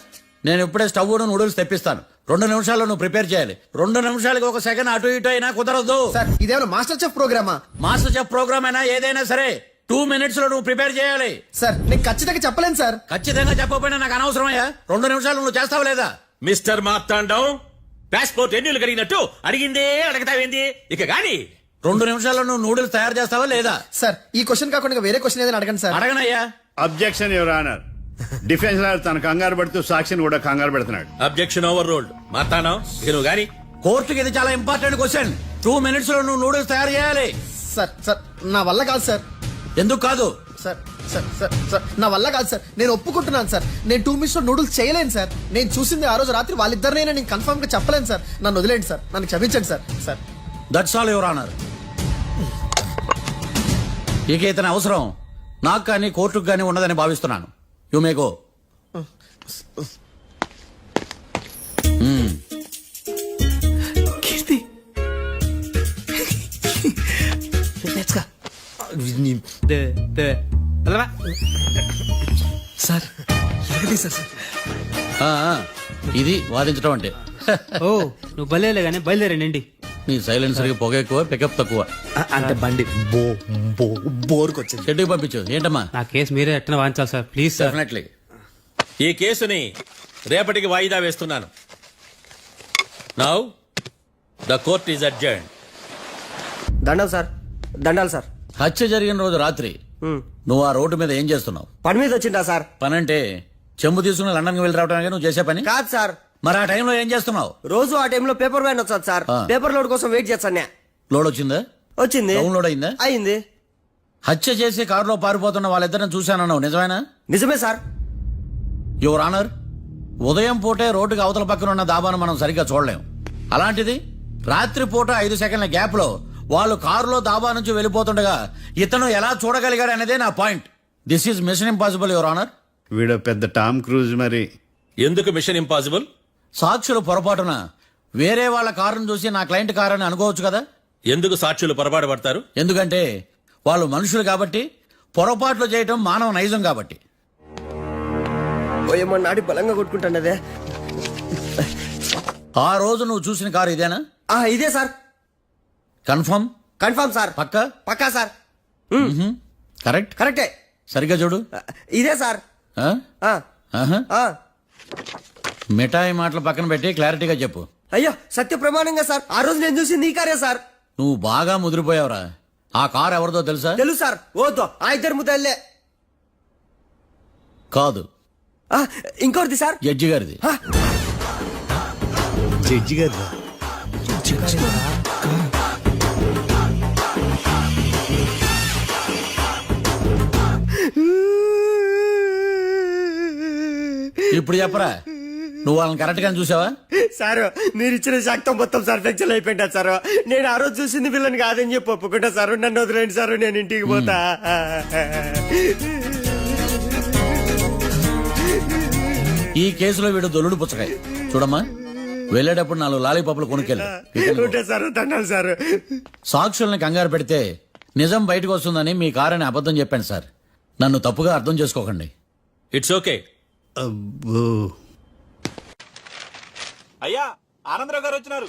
S12: నేను ఇప్పుడే స్టవ్ నూడిల్స్ తెప్పిస్తాను. 2 నిమిషాల్లో నువ్వు ప్రిపేర్ చేయాలి. 2 నిమిషాలకి 1 సెకండ్ అటు ఇటు అయినా కుదరదు.
S15: సార్ ఇదేమైనా మాస్టర్ చెఫ్ ప్రోగ్రామా?
S12: మాస్టర్ చెఫ్ ప్రోగ్రామ్ అయినా ఏదైనా సరే 2 minutes లో నువ్వు ప్రిపేర్ చేయాలి.
S15: సార్ నేను ఖచ్చితంగా చెప్పలేను సార్.
S12: ఖచ్చితంగా చెప్పకపోయినా నాకు అనవసరమయ్యా. 2 నిమిషాలు నువ్వు చేస్తావా లేదా?
S2: మిస్టర్ మార్తాండం పాస్పోర్ట్ ఎన్నిలు కడిగినట్టు అడిగిందే అడగతావేంది ఇక గాని
S12: 2 నిమిషాల్లో నువ్వు నూడిల్స్ తయారు చేస్తావా లేదా?
S15: సార్ ఈ క్వశ్చన్ కాకుండా ఇంకా వేరే క్వశ్చన్ ఏదైనా అడగండి సార్.
S12: అడగనయ్యా.
S10: Objection your honour. Defence lawyer తన కంగారు పడుతూ సాక్షిని కూడా కంగారు పెడుతున్నాడు.
S2: Objection over ruled. మార్తాండం ఇక నువ్వు గాని
S12: కోర్టుకి ఇది చాలా ఇంపార్టెంట్ క్వశ్చన్. 2 minutes లో నువ్వు నూడిల్స్ తయారు చేయాలి.
S15: సార్ సార్ నా వల్ల కాదు సార్.
S12: ఎందుకు కాదు?
S15: సార్ సార్ సార్ సార్ నా వల్ల కాదు సార్. నేను ఒప్పుకుంటున్నాను సార్. నేను 2 minutes లో నూడిల్స్ చేయలేను సార్. నేను చూసింది ఆ రోజు రాత్రి వాళ్ళిద్దరినైనా నేను కన్ఫర్మ్ గా చెప్పలేను సార్. నన్ను వదిలేండి సార్. నన్ను క్షమించండి sir. Sir
S12: that's all your honour. ఇక ఇతని అవసరం నాకు కానీ కోర్టుకు కానీ ఉండదని భావిస్తున్నాను. You may go.
S15: Keerthi sir sir
S12: ఇది వాదించడం అంటే.
S13: ఓ నువ్వు బయలుదేరలే కానీ బయలుదేరండి.
S12: నీ సైలెన్సర్ పొగ ఎక్కువ, పికప్ తక్కువ.
S15: అంటే బండి బోర్కి వచ్చింది.
S12: షెడ్యూల్ పంపించు. ఏంటమ్మా?
S13: నా కేసు మీరే ఎట్లా వాయించాలి సార్ ప్లీజ్ సార్.
S12: డెఫినెట్లీ.
S2: ఈ కేసుని రేపటికి వాయిదా వేస్తున్నాను. Now the court is adjourned.
S14: దండాలు సార్. దండాలు సార్.
S12: హత్య జరిగిన రోజు రాత్రి నువ్వు ఆ రోడ్డు మీద ఏం చేస్తున్నావు?
S14: పని మీద వచ్చిందా సార్?
S12: పని అంటే చెంబు తీసుకుని లండన్కి వెళ్ళి రావడానికి నువ్వు చేసే పని
S14: కాదు సార్.
S12: మరి ఆ టైంలో ఏం చేస్తున్నావు?
S14: రోజు ఆ టైంలో పేపర్ వ్యాన్ వచ్చాది సార్. పేపర్ లోడ్ కోసం వెయిట్ చేస్తాను.
S12: లోడ్ వచ్చిందా?
S14: వచ్చింది.
S12: డౌన్లోడ్ అయిందా?
S14: అయింది.
S12: హత్య చేసి కారులో పారిపోతున్న వాళ్ళిద్దరిని చూశానన్నావు, నిజమేనా?
S14: నిజమే సార్.
S12: యువర్ ఆనర్, ఉదయం పూటే రోడ్డుకి అవతల పక్కన ఉన్న దాబాను మనం సరిగ్గా చూడలేం. అలాంటిది రాత్రి పూట 5 సెకండ్ల గ్యాప్ లో వాళ్ళు కారులో దాబా నుంచి వెళ్ళిపోతుండగా ఇతను ఎలా చూడగలిగాడు అనేదే నా point. This is mission impossible your honour.
S10: వీడు పెద్ద టామ్ క్రూజ్ మరి.
S2: ఎందుకు మిషన్ ఇంపాసిబుల్?
S12: సాక్షులు పొరపాటున వేరే వాళ్ళ కారును చూసి నా క్లయింట్ కారు అని అనుకోవచ్చు కదా.
S2: ఎందుకు సాక్షులు పొరపాటు పడతారు?
S12: ఎందుకంటే వాళ్ళు మనుషులు కాబట్టి, పొరపాట్లు చేయటం మానవ నైజం కాబట్టి.
S14: ఏమో నాడి బలంగా కొట్టుకుంటానదే.
S12: ఆ రోజు నువ్వు చూసిన కారు ఇదేనా?
S14: ఇదే సార్.
S12: కన్ఫర్మ్?
S14: Confirm sir.
S12: పక్కా?
S14: పక్కా సార్.
S12: కరెక్ట్?
S14: కరెక్టే.
S12: సరిగ్గా చూడు.
S14: ఇదే సార్.
S12: మిఠాయి మాటలు పక్కన పెట్టి క్లారిటీగా చెప్పు.
S14: అయ్యో సత్య ప్రమాణంగా సార్. ఆ రోజు నేను చూసింది ఈ కారే సార్.
S12: నువ్వు బాగా ముదిరిపోయావురా. ఆ కారు ఎవరిదో తెలుసా?
S14: తెలుసు సార్. ఓతో ఆ ఇద్దరు ముద్దల్లే.
S12: కాదు,
S14: ఇంకోటిది సార్.
S12: జడ్జి గారిది.
S15: జడ్జి గారు
S12: ఇప్పుడు చెప్పరా, నువ్వు వాళ్ళని కరెక్ట్ గా చూసావా?
S14: సార్ మీరు ఇచ్చిన శాక్తం మొత్తం సర్ఫెక్షన్ అయిపోయింటా సార్. నేను ఆ రోజు చూసింది వీళ్ళని కాదని చెప్పి ఒప్పుకుంటా సార్. నన్ను వదిలేండి సార్, నేను ఇంటికి పోతా.
S12: ఈ కేసులో వీడు దొల్లుడు పుచ్చకాయ. చూడమ్మా, వెళ్ళేటప్పుడు 4 లాలీపాపులు కొనుక్కెళ్ళి
S14: సార్ దండాలి సార్.
S12: సాక్షుల్ని కంగారు పెడితే నిజం బయటకు వస్తుందని మీ కారని అబద్ధం చెప్పాను సార్. నన్ను తప్పుగా అర్థం చేసుకోకండి.
S2: It's okay.
S8: అయ్యా ఆనందరావు గారు వచ్చినారు.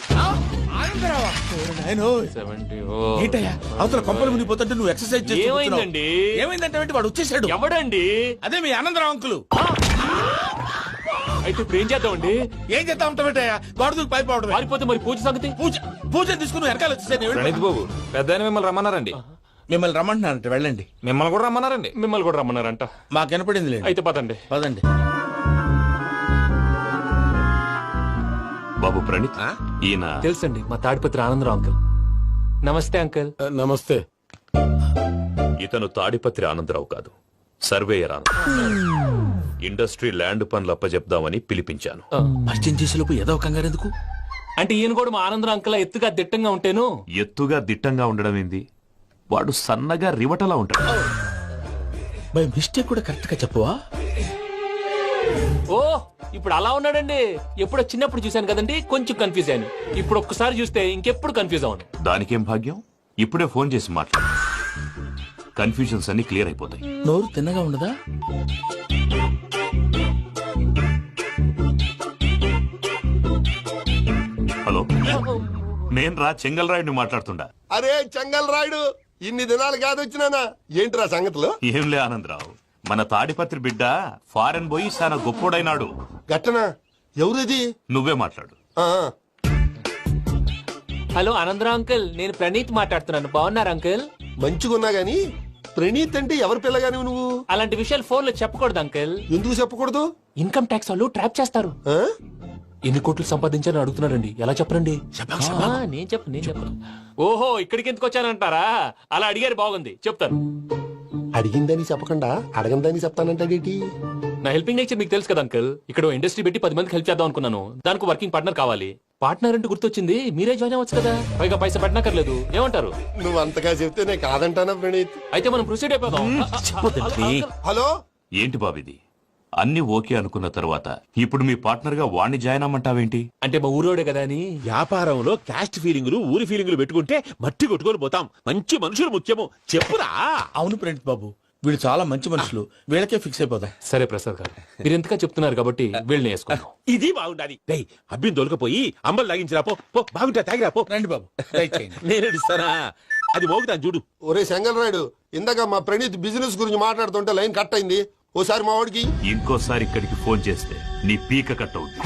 S1: ఏంటయ్యా అవతల కొంపలు మునిగిపోతుంటే నువ్వు ఎక్సర్సైజ్
S2: ఏమైందండి?
S1: ఏమైందంటే వాడు వచ్చేసాడు.
S2: ఎవడండి?
S1: అదే మీ ఆనందరావు అంకులు.
S2: అయితే ఇప్పుడు ఏం చేద్దామండి?
S1: ఏం చేస్తా ఉంటావేటయ్యా, గొడవకు పైపోవడం.
S2: పారిపోతే మరి పూజ సంగతి?
S1: పూజ తీసుకుని వెనకాల వచ్చేసాను.
S8: ప్రణీత్ బాబు, పెద్ద మిమ్మల్ని రమ్మన్నారండి.
S1: మిమ్మల్ని రమ్మంటున్నారంట, వెళ్ళండి.
S8: మిమ్మల్ని కూడా రమ్మన్నారండి.
S2: మిమ్మల్ని కూడా రమ్మన్నారంట.
S1: మాకు వినపడింది.
S2: అయితే పదండి.
S1: పదండి.
S3: బాబు ప్రణీత్, ఈయన
S2: తెలుసండి, మా తాడిపత్రి ఆనందరావు అంకుల్. నమస్తే అంకుల్.
S1: నమస్తే.
S3: ఇతను తాడిపత్రి ఆనందరావు కాదు, సర్వేయర్ ఆనందరావు. ఇండస్ట్రీ ల్యాండ్ పనులు అప్పచెప్దామని పిలిపించాను.
S1: పరిచయం చేసేలోపు ఏదో కంగారు ఎందుకు?
S2: అంటే ఈయన కూడా మా ఆనందరావు అంకుల్ ఎత్తుగా దిట్టంగా ఉంటాను.
S3: ఎత్తుగా దిట్టంగా ఉండడం ఏంది, వాడు సన్నగా రివటలా ఉంటాడు.
S1: బై మిస్టేక్ కూడా కరెక్ట్ గా చెప్పవా?
S2: ఓ ఇప్పుడు అలా ఉన్నాడండి. ఎప్పుడో చిన్నప్పుడు చూశాను కదండి, కొంచెం కన్ఫ్యూజ్ అయ్యాను. ఇప్పుడు ఒక్కసారి చూస్తే ఇంకెప్పుడు కన్ఫ్యూజ్ అవును.
S3: దానికేం భాగ్యం, ఇప్పుడే ఫోన్ చేసి మాట్లాడు. కన్ఫ్యూజన్స్ అన్ని క్లియర్ అయిపోతాయి.
S1: నోరు తిన్నగా ఉండదా?
S3: హలో, నేను రా చెంగల్రాయుడిని మాట్లాడుతుండా.
S9: అరే చెంగల్ రాయుడు, ఇన్ని దినాలు కాదు వచ్చినానా? ఏంట్రా సంగతులు?
S3: ఏంలే ఆనందరావు, మన తాడిపత్రి బిడ్డ ఫారెన్ పోయి చాలా గొప్పోడైనాడు.
S9: గట్టనా? ఎవరిది?
S3: నువ్వే మాట్లాడు.
S2: హలో ఆనందరావు అంకుల్, నేను ప్రణీత్ మాట్లాడుతున్నాను. బాగున్నారు అంకుల్?
S9: మంచిగున్నా గాని ప్రణీత్ అంటే ఎవరి పిల్లగాని నువ్వు?
S2: అలాంటి విషయాలు ఫోన్ లో చెప్పకూడదు అంకుల్.
S9: ఎందుకు చెప్పకూడదు?
S2: ఇన్కమ్ ట్యాక్స్ వాళ్ళు ట్రాప్ చేస్తారు. ఎన్ని కోట్లు సంపాదించాలని అడుగుతున్నారండి, ఎలా చెప్పరండి? నేను చెప్పను. ఓహో, ఇక్కడికి ఎందుకు వచ్చానంటారా? అలా అడిగారు, బాగుంది, చెప్తాను.
S9: అడిగిందని చెప్పకుండా అడగందని చెప్తానంటాడేటి?
S2: నా హెల్పింగ్ నేచర్ మీకు తెలుసు కదా అంకుల్. ఇక్కడ ఇండస్ట్రీ పెట్టి 10 మందికి హెల్ప్ చేద్దాం అనుకున్నాను. దానికి వర్కింగ్ పార్ట్నర్ కావాలి. పార్ట్నర్ అంటే గుర్తొచ్చింది, మీరే జాయిన్ అవ్వచ్చు కదా. పైగా పైసా పెట్టనక్కర్లేదు. ఏమంటారు?
S9: నువ్వు అంతగా చెప్తే నేను కాదంటానా ప్రణీత్?
S2: అయితే మనం ప్రొసీడ్ అయిపోదాం.
S9: హలో,
S3: ఏంటి బాబిది? అన్ని ఓకే అనుకున్న తర్వాత ఇప్పుడు మీ పార్ట్నర్ గా వాణ్ణి జాయిన్ అమ్మంటావేంటి?
S2: అంటే మా ఊరోడే కదా అని.
S1: వ్యాపారంలో క్యాస్ట్ ఫీలింగులు, ఊరి ఫీలింగులు పెట్టుకుంటే మట్టి కొట్టుకొని పోతాం. మంచి మనుషులు ముఖ్యము. చెప్పురా. అవును ప్రణీత్ బాబు, వీళ్ళు చాలా మంచి మనుషులు. వీళ్ళకే ఫిక్స్ అయిపోదాం.
S2: సరే ప్రసాద్ గారు, మీరు ఎంతగా చెప్తున్నారు కాబట్టి వీళ్ళని వేసుకుందాం.
S1: ఇది బాగుండాలి. అబ్బిని దొలకపోయి అంబలు లాగించిరా పో. బాగుంటా తాగిరా పో. రండి బాబు, నేను ఇస్తానా? అది మోగుతాను చూడు.
S9: ఒరే చెంగల్ రాయుడు, ఇందాక మా ప్రణీత్ బిజినెస్ గురించి మాట్లాడుతుంటే లైన్ కట్ అయింది. ఓసారి మా వాడికి
S3: ఇంకోసారి ఇక్కడికి ఫోన్ చేస్తే నీ పీక కట్ అవుద్ది.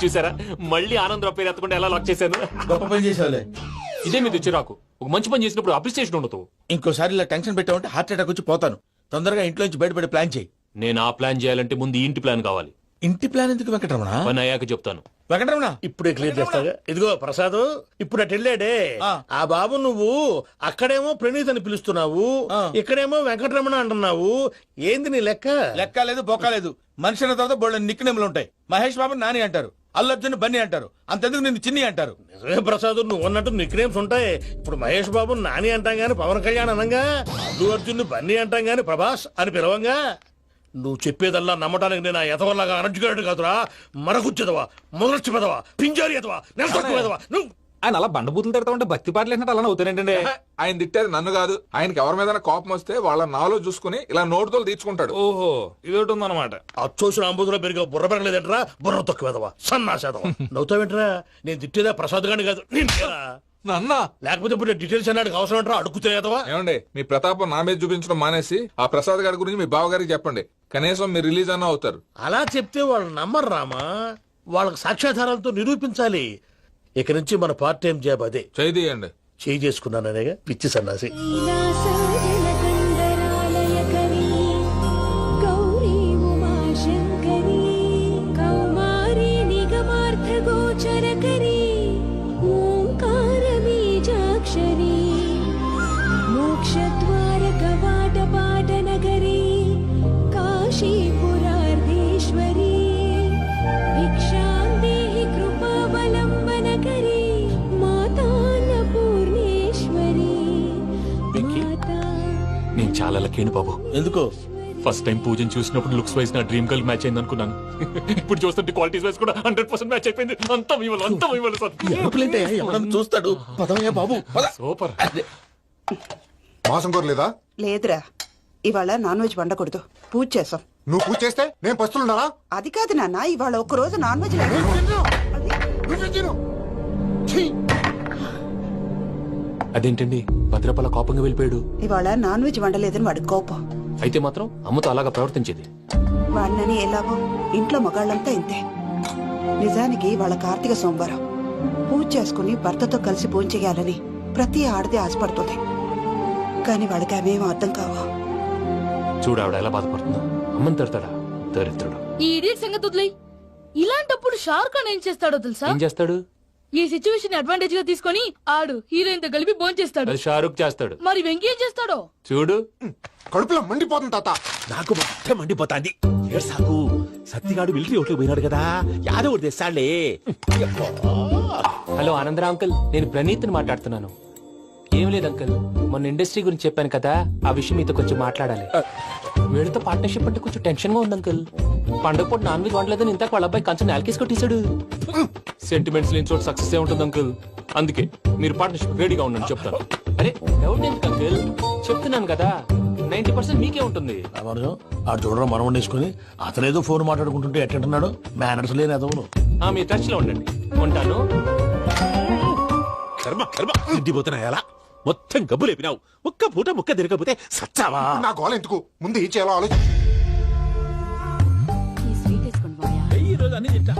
S2: చూసారా, మళ్ళీ ఆనందరావు పేరు ఎత్తకుండా ఎలా లాక్ చేశాను.
S1: గొప్ప పని చేసావులే.
S2: ఇదే మీద చిరాకు. ఒక మంచి పని చేసినప్పుడు అప్రిసియేషన్ ఉండదు.
S1: ఇంకోసారి ఇలా టెన్షన్ పెట్టామంటే హార్ట్ అటాక్ వచ్చి పోతాను. తొందరగా ఇంట్లో నుంచి బయటపడే ప్లాన్ చేయి.
S2: నేను ఆ ప్లాన్ చేయాలంటే ముందు ఈ ఇంటి ప్లాన్ కావాలి.
S1: ఇంటి ప్లాన్ ఎందుకు వెంకటరమణ?
S2: పని అయ్యాక చెప్తాను.
S1: వెంకటరమణ ఇప్పుడే క్లియర్ చేస్తాగా. ఇదిగో ప్రసాద్, ఇప్పుడు అటు వెళ్ళాడే ఆ బాబు, నువ్వు అక్కడేమో ప్రణీత్ అని పిలుస్తున్నావు, ఇక్కడేమో వెంకటరమణ అంటున్నావు. ఏంది నీ లెక్క? లెక్క లేదు, బొక్క లేదు. మనిషి అన్న తర్వాత బోళ్ళ నిక్నెములు ఉంటాయి. మహేష్ బాబు నాని అంటారు, అల్లు అర్జున్ బన్నీ అంటారు, అంతెందుకు నిన్ను చిన్ని అంటారు. నిజమే ప్రసాద్, నువ్వు అన్నట్టు నిక్నేమ్స్ ఉంటాయి. ఇప్పుడు మహేష్ బాబు నాని అంటాం గాని పవన్ కళ్యాణ్ అనంగా, అల్లు అర్జున్ బన్నీ అంటాం గాని ప్రభాస్ అని పిలవంగా. నువ్వు చెప్పేదల్లా నమ్మటానికి నేను ఎతవల్లాగా అనర్జుకేటెడ్ కాదురా. మరగుచ్చదవా, మొదలచ్చి పెదవా, పింజారి ఎదవా, నెలసొక్కుదవా. నువ్వు
S4: ఆయన అలా బండబూతులు తిడతా ఉంటే భక్తి పాటలు ఏంటంటే అలా అవుతానంటే. ఆయన తిట్టేది నన్ను కాదు, ఆయనకి ఎవరి మీద కోపం వస్తే వాళ్ళ నాలో చూసుకుని ఇలా నోటుతో తీర్చుకుంటాడు.
S8: ఓహో, ఇదొకటి ఉందన్నమాట.
S1: అచ్చోసిన అంబుధులో పెరిగే బుర్ర పెరగలేదంటరా, బుర్ర తొక్కువేదవా, సన్నాసేదవా. నవ్వుతావేంట్రా? నేను తిట్టేదా ప్రసాద్ గాని కాదు,
S4: నన్నా.
S1: లేకపోతే ఇప్పుడు డీటెయిల్స్ అన్నాడు అవసరం అంటారా? అడుగుతాయేదవా.
S4: ఏమండి, మీ ప్రతాపం నా మీద చూపించడం మానేసి ఆ ప్రసాద్ గారి గురించి మీ బావగారికి చెప్పండి. కనీసం మీరు రిలీజ్ అన్న అవుతారు.
S1: అలా చెప్తే వాళ్ళు నమ్మరు రామా. వాళ్ళకి సాక్ష్యాధారాలతో నిరూపించాలి. ఇక నుంచి మన పార్ట్ టైం జాబ్ అదే.
S4: చేయండి.
S1: చేయి చేసుకున్నాననేగా పిచ్చి సన్నాసి.
S11: మోక్షద్వార కవాట పాట నగరీ కాశీపురార్ధ
S5: వెళ్ళకేండి బాబు.
S1: ఎందుకు?
S5: ఫస్ట్ టైం పూజను చూసినప్పుడు లుక్స్ వైజ్ నా డ్రీమ్ గర్ల్ మ్యాచ్ అయింది అనుకున్నాను. ఇప్పుడు చూస్తుంటే క్వాలిటీస్ వైజ్ కూడా 100% మ్యాచ్ అయిపోయింది. అంతా ఇవ్వాలి సార్.
S1: ఎవడన్నా చూస్తాడు. పదవయ్యా బాబు.
S5: సూపర్.
S16: మాసం కోరలేదా?
S7: లేదురా, ఇవాళ నాన్ వెజ్ వండకూడదు. పూజ చేసాం.
S16: నువ్వు పూజ చేస్తే నేను పస్తులున్నారా?
S7: అది కాదు నాన్న, ఇవాళ ఒక్కరోజు నాన్ వెజ్ లేదు.
S5: అదేంటండి భద్రపల కోపంగా వెళ్ళిపోయాడు?
S7: ఇవాళ నాన్ వెజ్ వండలేదని వాడి కోపం.
S5: అయితే మాత్రం అమ్మతో అలాగా ప్రవర్తించేది.
S7: వాడినని ఎలాగో ఇంట్లో మగాళ్ళంతా ఇంతే. నిజానికి వాళ్ళ కార్తీక సోమవారం పూజ చేసుకుని భర్తతో కలిసి పూజ చేయాలని ప్రతి ఆడది ఆశపడుతుంది. కానీ వాడికి అవేం అర్థం కావా.
S5: చూడు ఆవిడ ఎలా బాధపడుతుందో. అమ్మని తిడతాడా దరిద్రుడు.
S17: ఈ ఇడియట్ సంగతి వదిలేయ్. ఇలాంటప్పుడు షారుఖ్ ఖాన్ ఏం చేస్తాడో తెలుసా?
S5: ఏం చేస్తాడు?
S17: ఈ సిచ్యువేషన్ అడ్వాంటేజ్ గా తీసుకొని ఆడు హీరోయిన్ తో కలిపి బోన్ చేస్తాడు.
S5: అది షారుఖ్ చేస్తాడు.
S17: మరి వెంకీ ఏం చేస్తాడో
S5: చూడు.
S16: కడుపులో మండిపోతుంది తాత.
S1: నాకు మొత్తం మండిపోతాంది. సాకు సత్తిగాడు మిలిటరీ ఓట్లు పోయినాడు కదా, యాదవ్ తెస్తాడులే.
S5: హలో ఆనందరా అంకుల్, నేను ప్రణీత్ని మాట్లాడుతున్నాను. ఏం లేదు అంకుల్, మొన్న ఇండస్ట్రీ గురించి చెప్పాను కదా, ఆ విషయం మీతో కొంచెం మాట్లాడాలి. వీడితో పార్ట్నర్షిప్ అంటే కొంచెం టెన్షన్ గా ఉంది అంకుల్. పండగ పూట నాన్ వెజ్ వండలేదని ఇంతకు వాళ్ళ అబ్బాయి కంచెం నేలకేసి కొట్టేశాడు. సెంటిమెంట్స్ లేని చోట సక్సెస్ ఏ ఉంటుంది అంకుల్. అందుకే మీరు పార్ట్నర్షిప్ రెడీగా ఉండండి చెప్తాను. అరే డౌట్ ఎందుకు అంకుల్, చెప్తున్నాను కదా 90% మీకే ఉంటుంది.
S1: ఆడు చూడడం మనం వండేసుకుని అతనేదో ఫోన్ మాట్లాడుకుంటుంటే ఎట్టంటున్నాడు. మేనర్స్ లేని అదవును.
S5: మీ టచ్ లో ఉండండి. ఉంటాను.
S1: కర్మ కర్మ తిండిపోతున్నాయా? మొత్తం గబ్బు లేపినావు. ఒక్క పూట ముక్క తిరగకపోతే సచ్చావా?
S16: నా గోల ఎందుకు, ముందు ఈ చేయాలో ఆలోచి.
S1: ఈ రోజు అన్ని తింటా.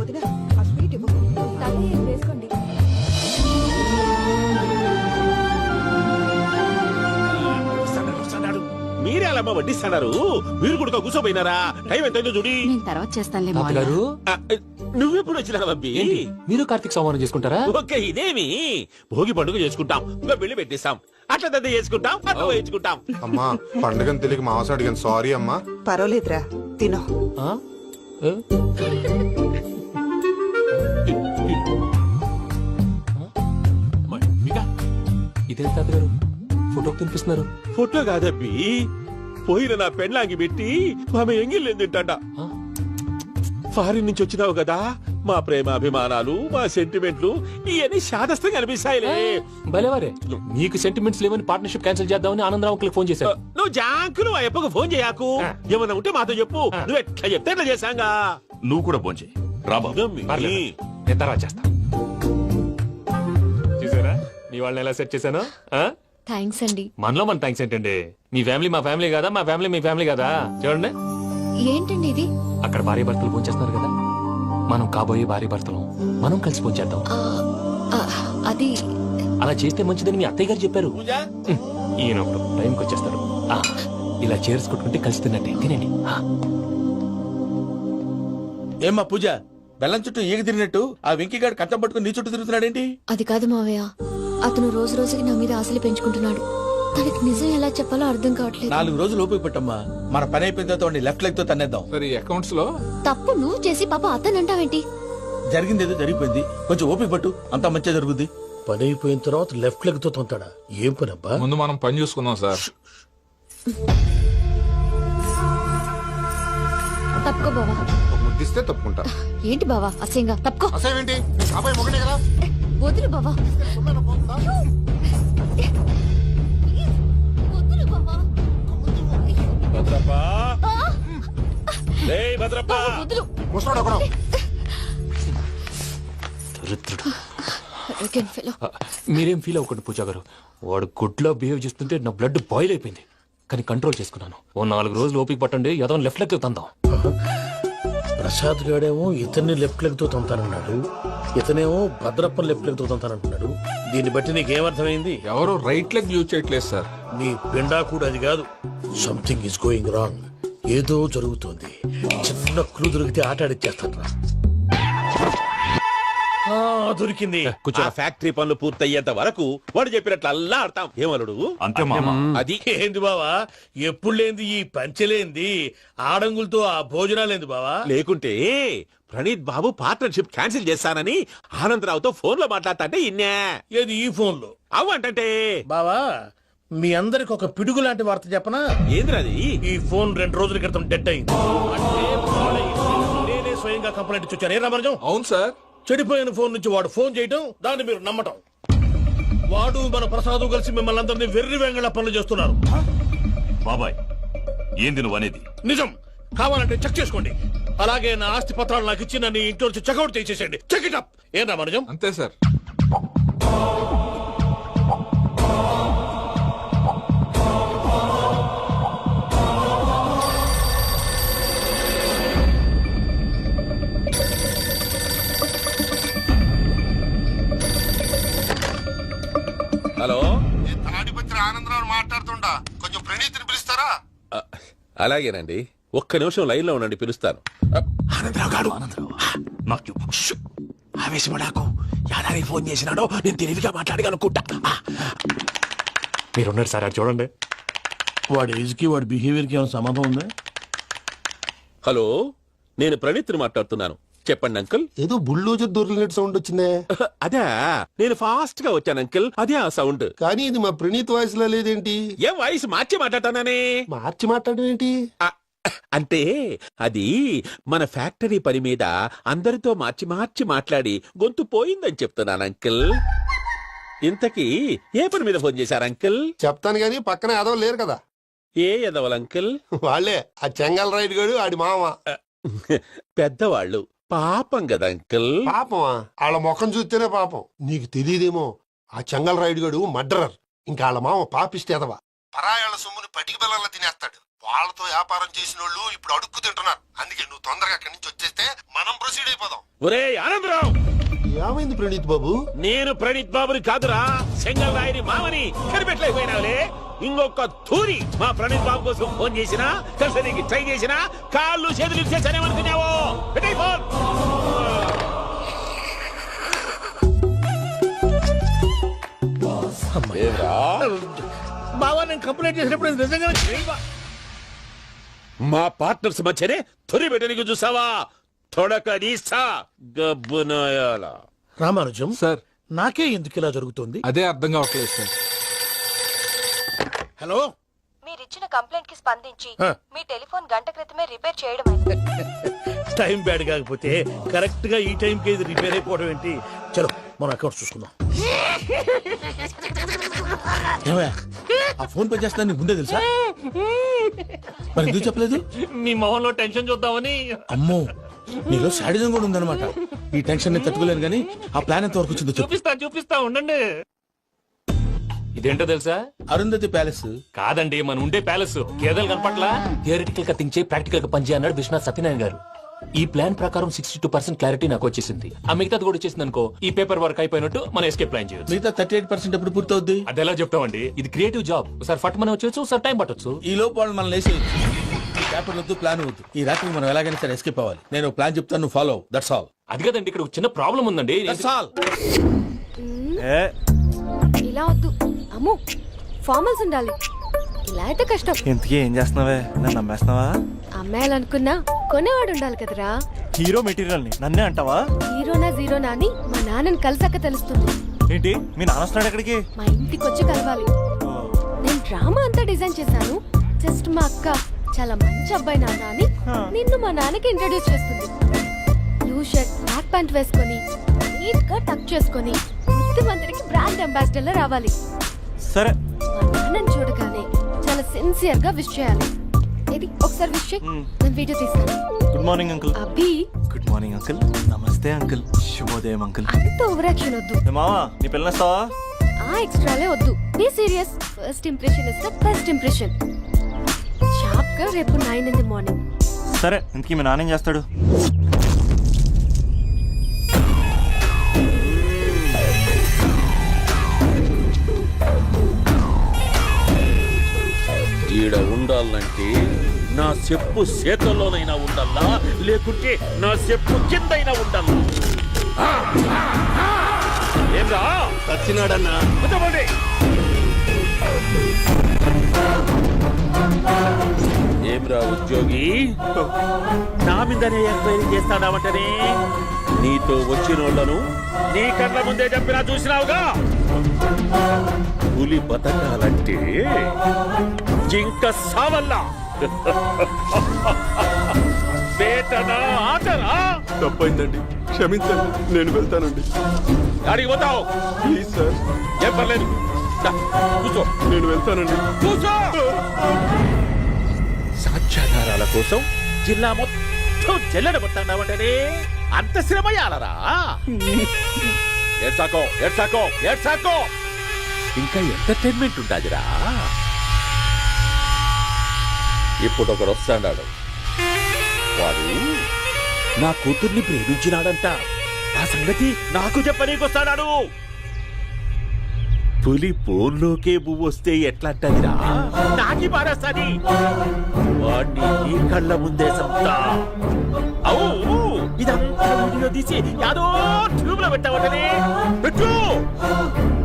S7: వదినా, ఆ స్వీట్ ఇవ్వు.
S1: మీరే అలా వడ్డిస్తున్నారు. మీరు కూడా కూర్చోపోయినారా? టైం ఎంతైందో చూడి.
S6: నేను తర్వాత చేస్తానులే
S5: తాతగారు,
S1: నువ్వెప్పుడు వచ్చినా అబ్బి?
S5: మీరు కార్తీక్ సంహారం చేసుకుంటారా?
S1: ఓకే, ఇదేమి భోగి పండుగ చేసుకుంటాం, ఇంకా పెళ్లి పెట్టేస్తాం, అట్లా దద్ద చేసుకుంటాం, అట్లా వేయించుకుంటాం.
S16: అమ్మా పండుగని తెలియక మాసం అడిగాను, సారీ అమ్మా.
S7: పర్వాలేదురా, తినో.
S5: ఇదే తాతగారు ఫోటో తినిపిస్తున్నారు.
S1: ఫోటో కాదబ్బి, పోయిన నా పెళ్ళాంగి పెట్టి ఆమె ఎంగిల్లేం తింటాడ. ఫారిన్ నుంచి వచ్చినావు కదా, మా ప్రేమ అభిమానాలు, మా సెంటిమెంట్లు ఇవన్నీ శాదస్తంగా అనిపిస్తాయిలే.
S5: భలేవారే, నీకు సెంటిమెంట్స్ లేవని పార్ట్నర్షిప్ క్యాన్సిల్ చేద్దామని ఆనందరావు అంకుల్ ఫోన్ చేశారు.
S1: నువ్వు జాంకు నువ్వు ఎప్పకు ఫోన్ చేయకు. ఏమన్నా ఉంటే మాతో చెప్పు. నువ్వు ఎట్లా చెప్తే ఎట్లా చేశాంగా.
S3: నువ్వు కూడా ఫోన్ చేయి.
S5: నేను తర్వాత చేస్తా. చూసారా మీ వాళ్ళని ఎలా సెట్ చేశాను?
S11: థ్యాంక్స్ అండి.
S5: మనలో మన థ్యాంక్స్ ఏంటండి? మీ ఫ్యామిలీ మా ఫ్యామిలీ కదా, మా ఫ్యామిలీ మీ ఫ్యామిలీ కదా. చూడండి,
S11: ఏంటండి ఇది?
S5: అక్కడ భార్య భర్తలు ఫోన్ చేస్తున్నారు కదా, మనం కాబోయే భార్య భర్తలు మనం కలిసి ఫోన్ చేద్దాం.
S11: అది
S5: అలా చేస్తే మంచిదని మీ అత్తయ్య గారు చెప్పారు. ఈయన ఒకడు టైంకి వచ్చేస్తారు. ఇలా చేర్స్ కొట్టుకుంటే కలిసి తిన్నట్టే. తినండి.
S1: ఏమ్మా పూజ, బెల్లం చుట్టూ ఈగ తిరిగినట్టు ఆ వెంకీగాడు కట్టం పట్టుకుని నీ చుట్టూ తిరుగుతున్నాడేంటి?
S11: అది కాదు మావయ్య, అతను రోజు రోజుకి నా మీద ఆశలు పెంచుకుంటున్నాడు. తనకి నిజం ఎలా చెప్పాలో అర్థం కావట్లేదు.
S1: 4 రోజులు ఓపిక పట్టమ్మా, మన పని అయిపోయిన తర్వాత లెఫ్ట్ లెగ్ తో తన్నేద్దాం.
S4: సరే అకౌంట్స్ లో
S11: తప్పు నువ్వు చేసి పాప అతను అంటావేంటి?
S1: జరిగింది ఏదో జరిగిపోయింది, కొంచెం ఓపిక పట్టు, అంతా మంచిగా జరుగుద్ది. పని అయిపోయిన తర్వాత లెఫ్ట్ లెగ్ తో తొంతాడా? ఏం పని అబ్బా?
S4: ముందు మనం పని చూసుకుందాం సార్.
S11: తప్పుకో బావా.
S16: ముద్దిస్తే తప్పుకుంటా.
S11: ఏంటి బావా అసహ్యంగా? తప్పుకో.
S16: అసేమేంటి, అబ్బాయి మొగనే కదా.
S11: వదులు బావా.
S1: భద్రప్పా, భద్రప్పా,
S16: ముసరాడు ఒకడు.
S5: మీరేం ఫీల్ అవ్వకండి పూజా గారు. వాడు గుడ్లో బిహేవ్ చేస్తుంటే నా బ్లడ్ బాయిల్ అయిపోయింది, కానీ కంట్రోల్ చేసుకున్నాను. ఓ 4 రోజులు ఓపిక పట్టండి, ఏదో లెఫ్ట్ లెగ్ తందాం.
S1: ప్రసాద్ గాడేమో ఇతన్ని లెఫ్ట్ లెగ్ తో తొంతానన్నాడు, ఇతనేమో భద్రప్పని లెఫ్ట్ లెగ్ తో తొంతానంటున్నాడు. దీన్ని బట్టి నీకేమర్థమైంది?
S4: ఎవరు రైట్ లెగ్ యూజ్ చేయట్లేదు సార్.
S1: నీ పిండా కూడా అది కాదు. Something is going wrong. ఏదో జరుగుతోంది. చిన్న క్లూ దొరికితే ఆట ఆడిచ్చేస్తాను రా. దొరికింది.
S18: కొంచెం ఫ్యాక్టరీ పనులు పూర్తయ్యేంత వరకు వాడు చెప్పినట్లు అల్లా ఆడతాం. ఏమలుడు
S3: అంతే మామ.
S1: అది ఏంది బావా, ఎప్పుడు లేంది ఈ పంచలేంది, ఆడంగులతో ఆ భోజనాలేంది బావా?
S18: లేకుంటే ప్రణీత్ బాబు పార్ట్నర్షిప్ క్యాన్సిల్ చేస్తానని ఆనందరావుతో ఫోన్ లో మాట్లాడతాంటే ఇన్నే.
S1: ఏది ఈ ఫోన్ లో?
S18: అవ్వంటే
S1: బావా, మీ అందరికి ఒక పిడుగు లాంటి వార్త చెప్పనా?
S18: ఏంద్రది?
S1: ఈ ఫోన్ 2 రోజుల క్రితం డెడ్ అయింది. అంటే పాడైంది. నేనే స్వయంగా కంప్లైంట్ ఇచ్చాను. ఏ రామరాజం?
S4: అవును సార్.
S1: చెడిపోయిన ఫోన్ నుంచి వాడు ఫోన్ చేయటం, దాన్ని మీరు నమ్మటం. వాడు మన ప్రసాదు కలిసి మిమ్మల్ని అందరినీ వెర్రి వెంగళ పనులు చేస్తున్నారు.
S3: బాబాయ్, ఏంది నువ్వు అనేది?
S1: నిజం. కావాలంటే చెక్ చేసుకోండి. అలాగే నా ఆస్తి పత్రాలు నాకు ఇచ్చి నన్ను ఇంట్లో నుంచి చెక్అౌట్ చేసేసండి. Check it up. ఏం రామరాజం?
S4: అంతే సార్.
S18: హలో,
S16: తాడిపత్రి ఆనందరావు మాట్లాడుతుండా, కొంచెం ప్రణీతిని పిలుస్తారా?
S18: అలాగేనండి. ఒక్క నిమిషం లైన్ లో ఉండండి, పిలుస్తాను.
S5: ఆనందరావు గాడు నాకు ఆవేశపడాకు. యాదారి ఫోన్ చేసినాడో నేను తెలివిగా మాట్లాడగలనుకుంటా. మీరున్నారు సార్, అది చూడండి.
S1: వాడి ఏజ్ కి వాడి బిహేవియర్ కి ఏమైనా సంబంధం ఉందా?
S18: హలో, నేను ప్రణీత్ని మాట్లాడుతున్నాను. చెప్పండి అంకుల్.
S9: ఏదో బుల్డోజర్ దొరికినట్టు సౌండ్ వచ్చిందే.
S18: అదే, నేను ఫాస్ట్ గా వచ్చాను అంకుల్. అదే ఆ సౌండ్.
S9: కానీ ఇది మా ప్రణీత్ వాయిస్ లో లేదేంటి?
S18: ఏం వాయిస్ మార్చి మాట్లాడతానే?
S9: మార్చి మాట్లాడడం ఏంటి?
S18: అంటే అది మన ఫ్యాక్టరీ పని మీద అందరితో మార్చి మార్చి మాట్లాడి గొంతు పోయిందని చెప్తున్నాను అంకుల్. ఇంతకీ ఏ పని మీద ఫోన్ చేశారు అంకుల్?
S9: చెప్తాను గానీ పక్కన యాదవ్ లేరు కదా.
S18: ఏ ఎదవలు అంకుల్?
S9: వాళ్ళే, ఆ చెంగల్ రైడ్ గడు ఆడి మామ.
S18: పెద్దవాళ్ళు. పాపం కదా అంకుల్.
S9: పాపమా? వాళ్ళ ముఖం చూస్తేనే పాపం. నీకు తెలియదేమో, ఆ చెంగల్ రైడ్ గడు మర్డరర్. ఇంకా వాళ్ళ మామ పాపిస్తేదవా. పరాయాళ్ళ సొమ్ముని పటికి బెల్లంలో తినేస్తాడు. వాళ్ళతో వ్యాపారం చేసిన వాళ్ళు ఇప్పుడు అడుక్కు తింటున్నారు. అందుకే నువ్వు తొందరగా అక్కడి నుంచి వచ్చేస్తే మనం ప్రొసీడ్ అయిపోదాం.
S18: ఒరే ఆనందరావు,
S9: ఏమైంది ప్రణీత్ బాబు?
S18: నేను ప్రణీత్ బాబుని కాదురా, సెంగల్ రాయని మామని. కనిపెట్టలేకపోయినావులే. ఇంకొక తూరి మా ప్రణీత్ బాబు కోసం ఫోన్ చేసినా, కలిసి ట్రై చేసినా కాళ్ళు చేతులు ఇచ్చేసానేమనుకున్నావో. పెట్టేయ్ ఫోన్.
S1: బావా, నేను కంప్లైంట్ చేసినప్పుడు ఇది నిజంగానే చేయవా?
S18: మా పార్ట్నర్స్ మధ్యనే తొలి పెట్టడానికి చూసావా? తొడక నీస్తా గబ్బునాయాల.
S1: రామానుజం
S4: సార్,
S1: నాకే ఎందుకు ఇలా జరుగుతుంది?
S4: అదే అర్థం కావట్లేదు సార్.
S1: హలో,
S11: మీరిచ్చిన కంప్లైంట్ కి స్పందించి
S1: ఆ.
S11: మీ టెలిఫోన్ గంట క్రితమే రిపేర్ చేయడం
S1: టైం బ్యాడ్ కాకపోతే కరెక్ట్ గా ఈ టైం కి ఇది రిపేర్ అయిపోవడం ఏంటి? చలో మన అకౌంట్ చూసుకుందాం. ఏమయ్యా, ఆ ఫోన్ పని చేస్తున్నా నీకు ముందే తెలుసా? మరి ఎందుకు చెప్పలేదు?
S2: మీ మొహంలో టెన్షన్ చూద్దామని.
S1: అమ్మో, నీలో శాడిజం కూడా ఉందన్నమాట. ఈ టెన్షన్ నేను తట్టుకోలేను కానీ ఆ ప్లాన్ ఎంత వరకు వచ్చిందో చెప్పు.
S2: చూపిస్తా ఉండండి. ఇదేంటో తెలుసా?
S1: అరుంధతి ప్యాలెస్
S2: కాదండి, మన ఉండే ప్యాలెస్. గేదెలు కనపట్లా? థియరిటికల్ గా థింక్ చేయి, ప్రాక్టికల్ గా పనిచేయ అన్నాడు విశ్వనాథ్ సత్యనారాయణ గారు. ఈ ప్లాన్ ప్రకారం 62% క్లారిటీ నాకు వచ్చేసింది. ఆ మిగతాది కూడా వచ్చేసింది అనుకో, ఈ పేపర్ వర్క్ అయిపోయినట్టు మనం ఎస్కేప్ ప్లాన్ చేయొచ్చు.
S1: మిగతా 38% ఎప్పుడు పూర్తవుద్ది?
S2: అది ఎలా చెప్తామండి? ఇది క్రియేటివ్ జాబ్. ఒకసారి ఫట్ మనం వచ్చేచ్చు, ఒకసారి టైం పట్టొచ్చు.
S1: ఈ లోపు వాళ్ళు మనం లేచి పేపర్ వద్దు, ప్లాన్ వద్దు. ఈ రాత్రి మనం ఎలాగైనా సరే ఎస్కేప్ అవ్వాలి. నేను ప్లాన్ చెప్తాను, నువ్వు ఫాలో. That's all.
S2: అది కదండి, ఇక్కడ ఒక చిన్న ప్రాబ్లం ఉందండి.
S1: That's all.
S11: ఇలా వద్దు అమ్ము, ఫార్మల్స్ ఉండాలి. ఇలా అయితే కష్టం.
S19: ఇంతకీ ఏం చేస్తున్నావే? నన్ను నమ్మేస్తున్నావా?
S11: అమ్మాయాలనుకున్నా కొనేవాడు ఉండాలి కదరా.
S19: హీరో మెటీరియల్ ని నన్నే అంటావా?
S11: హీరోనా జీరోనా అని మా నాన్నని కలిసాక తెలుస్తుంది.
S19: ఏంటి, మీ నాన్న వస్తున్నాడు ఎక్కడికి?
S11: మా ఇంటికి వచ్చి కలవాలి. నేను డ్రామా అంతా డిజైన్ చేశాను. జస్ట్ మా అక్క చాలా మంచి అబ్బాయి నాన్న అని నిన్ను మా నాన్నకి ఇంట్రడ్యూస్ చేస్తుంది. బ్లూ షర్ట్, బ్లాక్ ప్యాంట్ వేసుకొని నీట్ గా టక్ చేసుకొని బుద్ధిమంతుడికి బ్రాండ్ అంబాసిడర్ లా రావాలి.
S19: సరే.
S11: మా నాన్నని చూడగానే చాలా సిన్సియర్ గా విష్ చేయాలి. ఇది ఒకసారి విష్ చేయి. నేను వీడియో తీస్తాను.
S19: Good morning uncle.
S11: Abhi.
S19: Good morning uncle. నమస్తే అంకుల్. శుభోదయం అంకుల్.
S11: అంత ఓవర్ యాక్షన్ వద్దు.
S19: మావా, నీ పిల్లనేస్తావా?
S11: ఆ ఎక్స్ట్రాలే వద్దు. Be serious. First impression is the best impression. Sharp గా రేపు 9 in the morning.
S19: సరే, ఇంతకీ మీ నాన్న ఏం చేస్తాడు?
S18: ఈడ ఉండాలంటే నా చెప్పు చేతల్లోనైనా ఉండాలా, లేకుంటే నా చెప్పు కిందైనా ఉండాలా? ఏంరా
S1: చచ్చినాడన్నా?
S18: ఏమ్రా ఉద్యోగి, నా మీదనే ఎంక్వైరీ చేస్తాడావంటనే నీతో వచ్చినోళ్లను నీ కళ్ళ ముందే చెప్పినా చూసినావుగా. పులి బతకాలంటే జింక సావల్లా. వేటనా ఆటనా?
S19: తప్పైందండి, క్షమించండి, నేను వెళ్తానండి.
S18: అడిగి పోతావు
S19: ప్లీజ్ సార్.
S18: ఏం పర్లేదు, దా, కూర్చో.
S19: నేను వెళ్తానండి.
S18: కూర్చో. సాక్ష్యాధారాల కోసం జిల్లా మొత్తం చెల్లడబట్టావంటనే అంత శ్రమయాలరా? ఏడ్సాకో ఏడ్సాకో ఏడ్సాకో, ఇంకా ఎంటర్టైన్మెంట్ ఉంటాదిరా. ఇప్పుడు ఒకడు వస్తాడాడు, వాడు నా కూతుర్ని ప్రేమించినాడంట. ఆ సంగతి నాకు చెప్పనీకొస్తాడాడు. పులి పోన్లోకే పువ్వు వస్తే ఎట్లాంటదిరా? నాకి పారేస్తాది. వాడిని నీ కళ్ళ ముందే సంతా. అవు ఇదంతా వీడియో తీసి యాదో ట్యూబ్ లో పెట్టావటనే. పెట్టు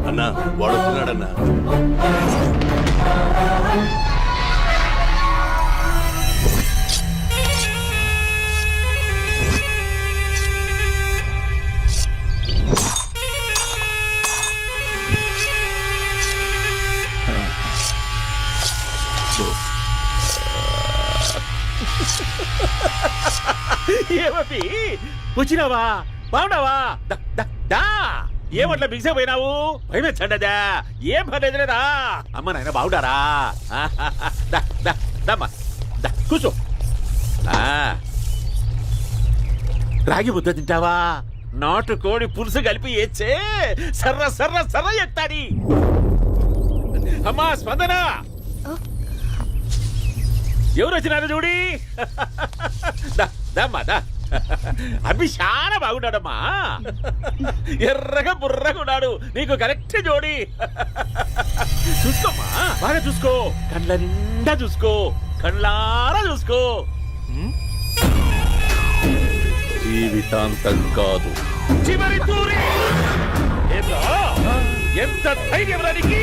S19: అన్నా, వాడు వస్తున్నాడన్నా.
S18: ఏమీ వచ్చినావా? బాగున్నావా? ఏమట్లా బిగిసే పోయినావు? భయమేచ్చండదా? ఏం పర్లేదులేదా? అమ్మ నాయన బాగుండారా? కూర్చో. రాగి ముద్ద తింటావా? నాటు కోడి పులుసు కలిపి ఏచ్చే సర్ర సర్ర సర్ర ఎత్తాడి. అమ్మా స్పందన, ఎవరు వచ్చినారు చూడి. అభి చాలా బాగున్నాడమ్మా. ఎర్రగా బుర్రగా ఉన్నాడు. నీకు కరెక్ట్ జోడి. చూసుకోమ్మా, బాగా చూసుకో. కళ్ళ నిండా చూసుకో, కళ్ళారా చూసుకో. జీవితాంతం కాదు, చివరి తూరి. ఎంత ధైర్యం రానికి?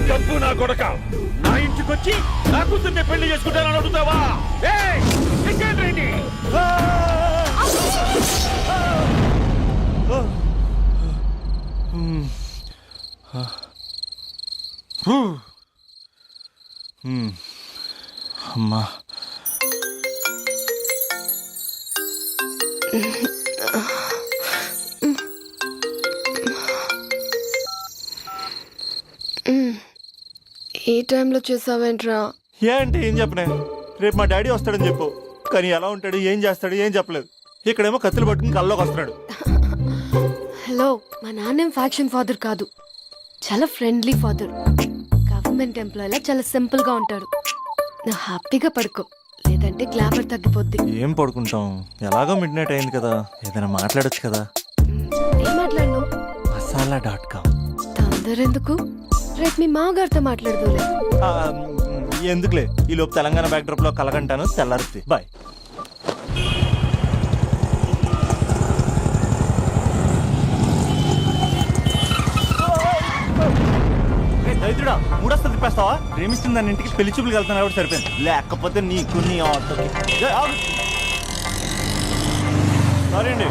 S18: డబ్బు నా కొడక నా ఇంటికొచ్చి నా కూతుర్ని పెళ్లి చేసుకుంటానని అడుగుతావా?
S19: అమ్మా,
S11: ఈ టైంలో చేసావేంట్రా?
S19: ఏ అంటే ఏం చెప్పనే? రేపు మా డాడీ వస్తాడని చెప్పు. కానీ ఎలా ఉంటాడు, ఏం చేస్తాడు, ఏం చెప్పలేదు. ఇక్కడేమో కత్తులు పట్టుకుని కల్లోకి వస్తున్నాడు.
S11: హలో, మా నాన్నేం ఫ్యాక్షన్ ఫాదర్ కాదు, చాలా ఫ్రెండ్లీ ఫాదర్. గవర్నమెంట్ ఎంప్లాయీలా చాలా సింపుల్ గా ఉంటాడు. నువ్వు హ్యాపీగా పడుకో, లేదంటే గ్లామర్ తగ్గిపోద్ది.
S19: ఏం పడుకుంటాం, ఎలాగో మిడ్ నైట్ అయింది కదా, ఏదైనా మాట్లాడొచ్చు కదా.
S11: ఏం మాట్లాడను?
S19: masala.com.
S11: తొందర ఎందుకు? రేపు మీ మామగారితో మాట్లాడదులే.
S19: ఎందుకులే, ఈ లోపు తెలంగాణ బ్యాక్డ్రాప్ లో కలగంటాను. తెల్లారుద్ది. బాయ్. దైత్రుడా, మూడొస్తా తిప్పేస్తావా? ప్రేమిస్తుంది దాని ఇంటికి పెళ్లి చూపులు వెళ్తాను కాబట్టి సరిపోయింది. లేకపోతే నీకు నీ ఆటోకి. సారీ అండి.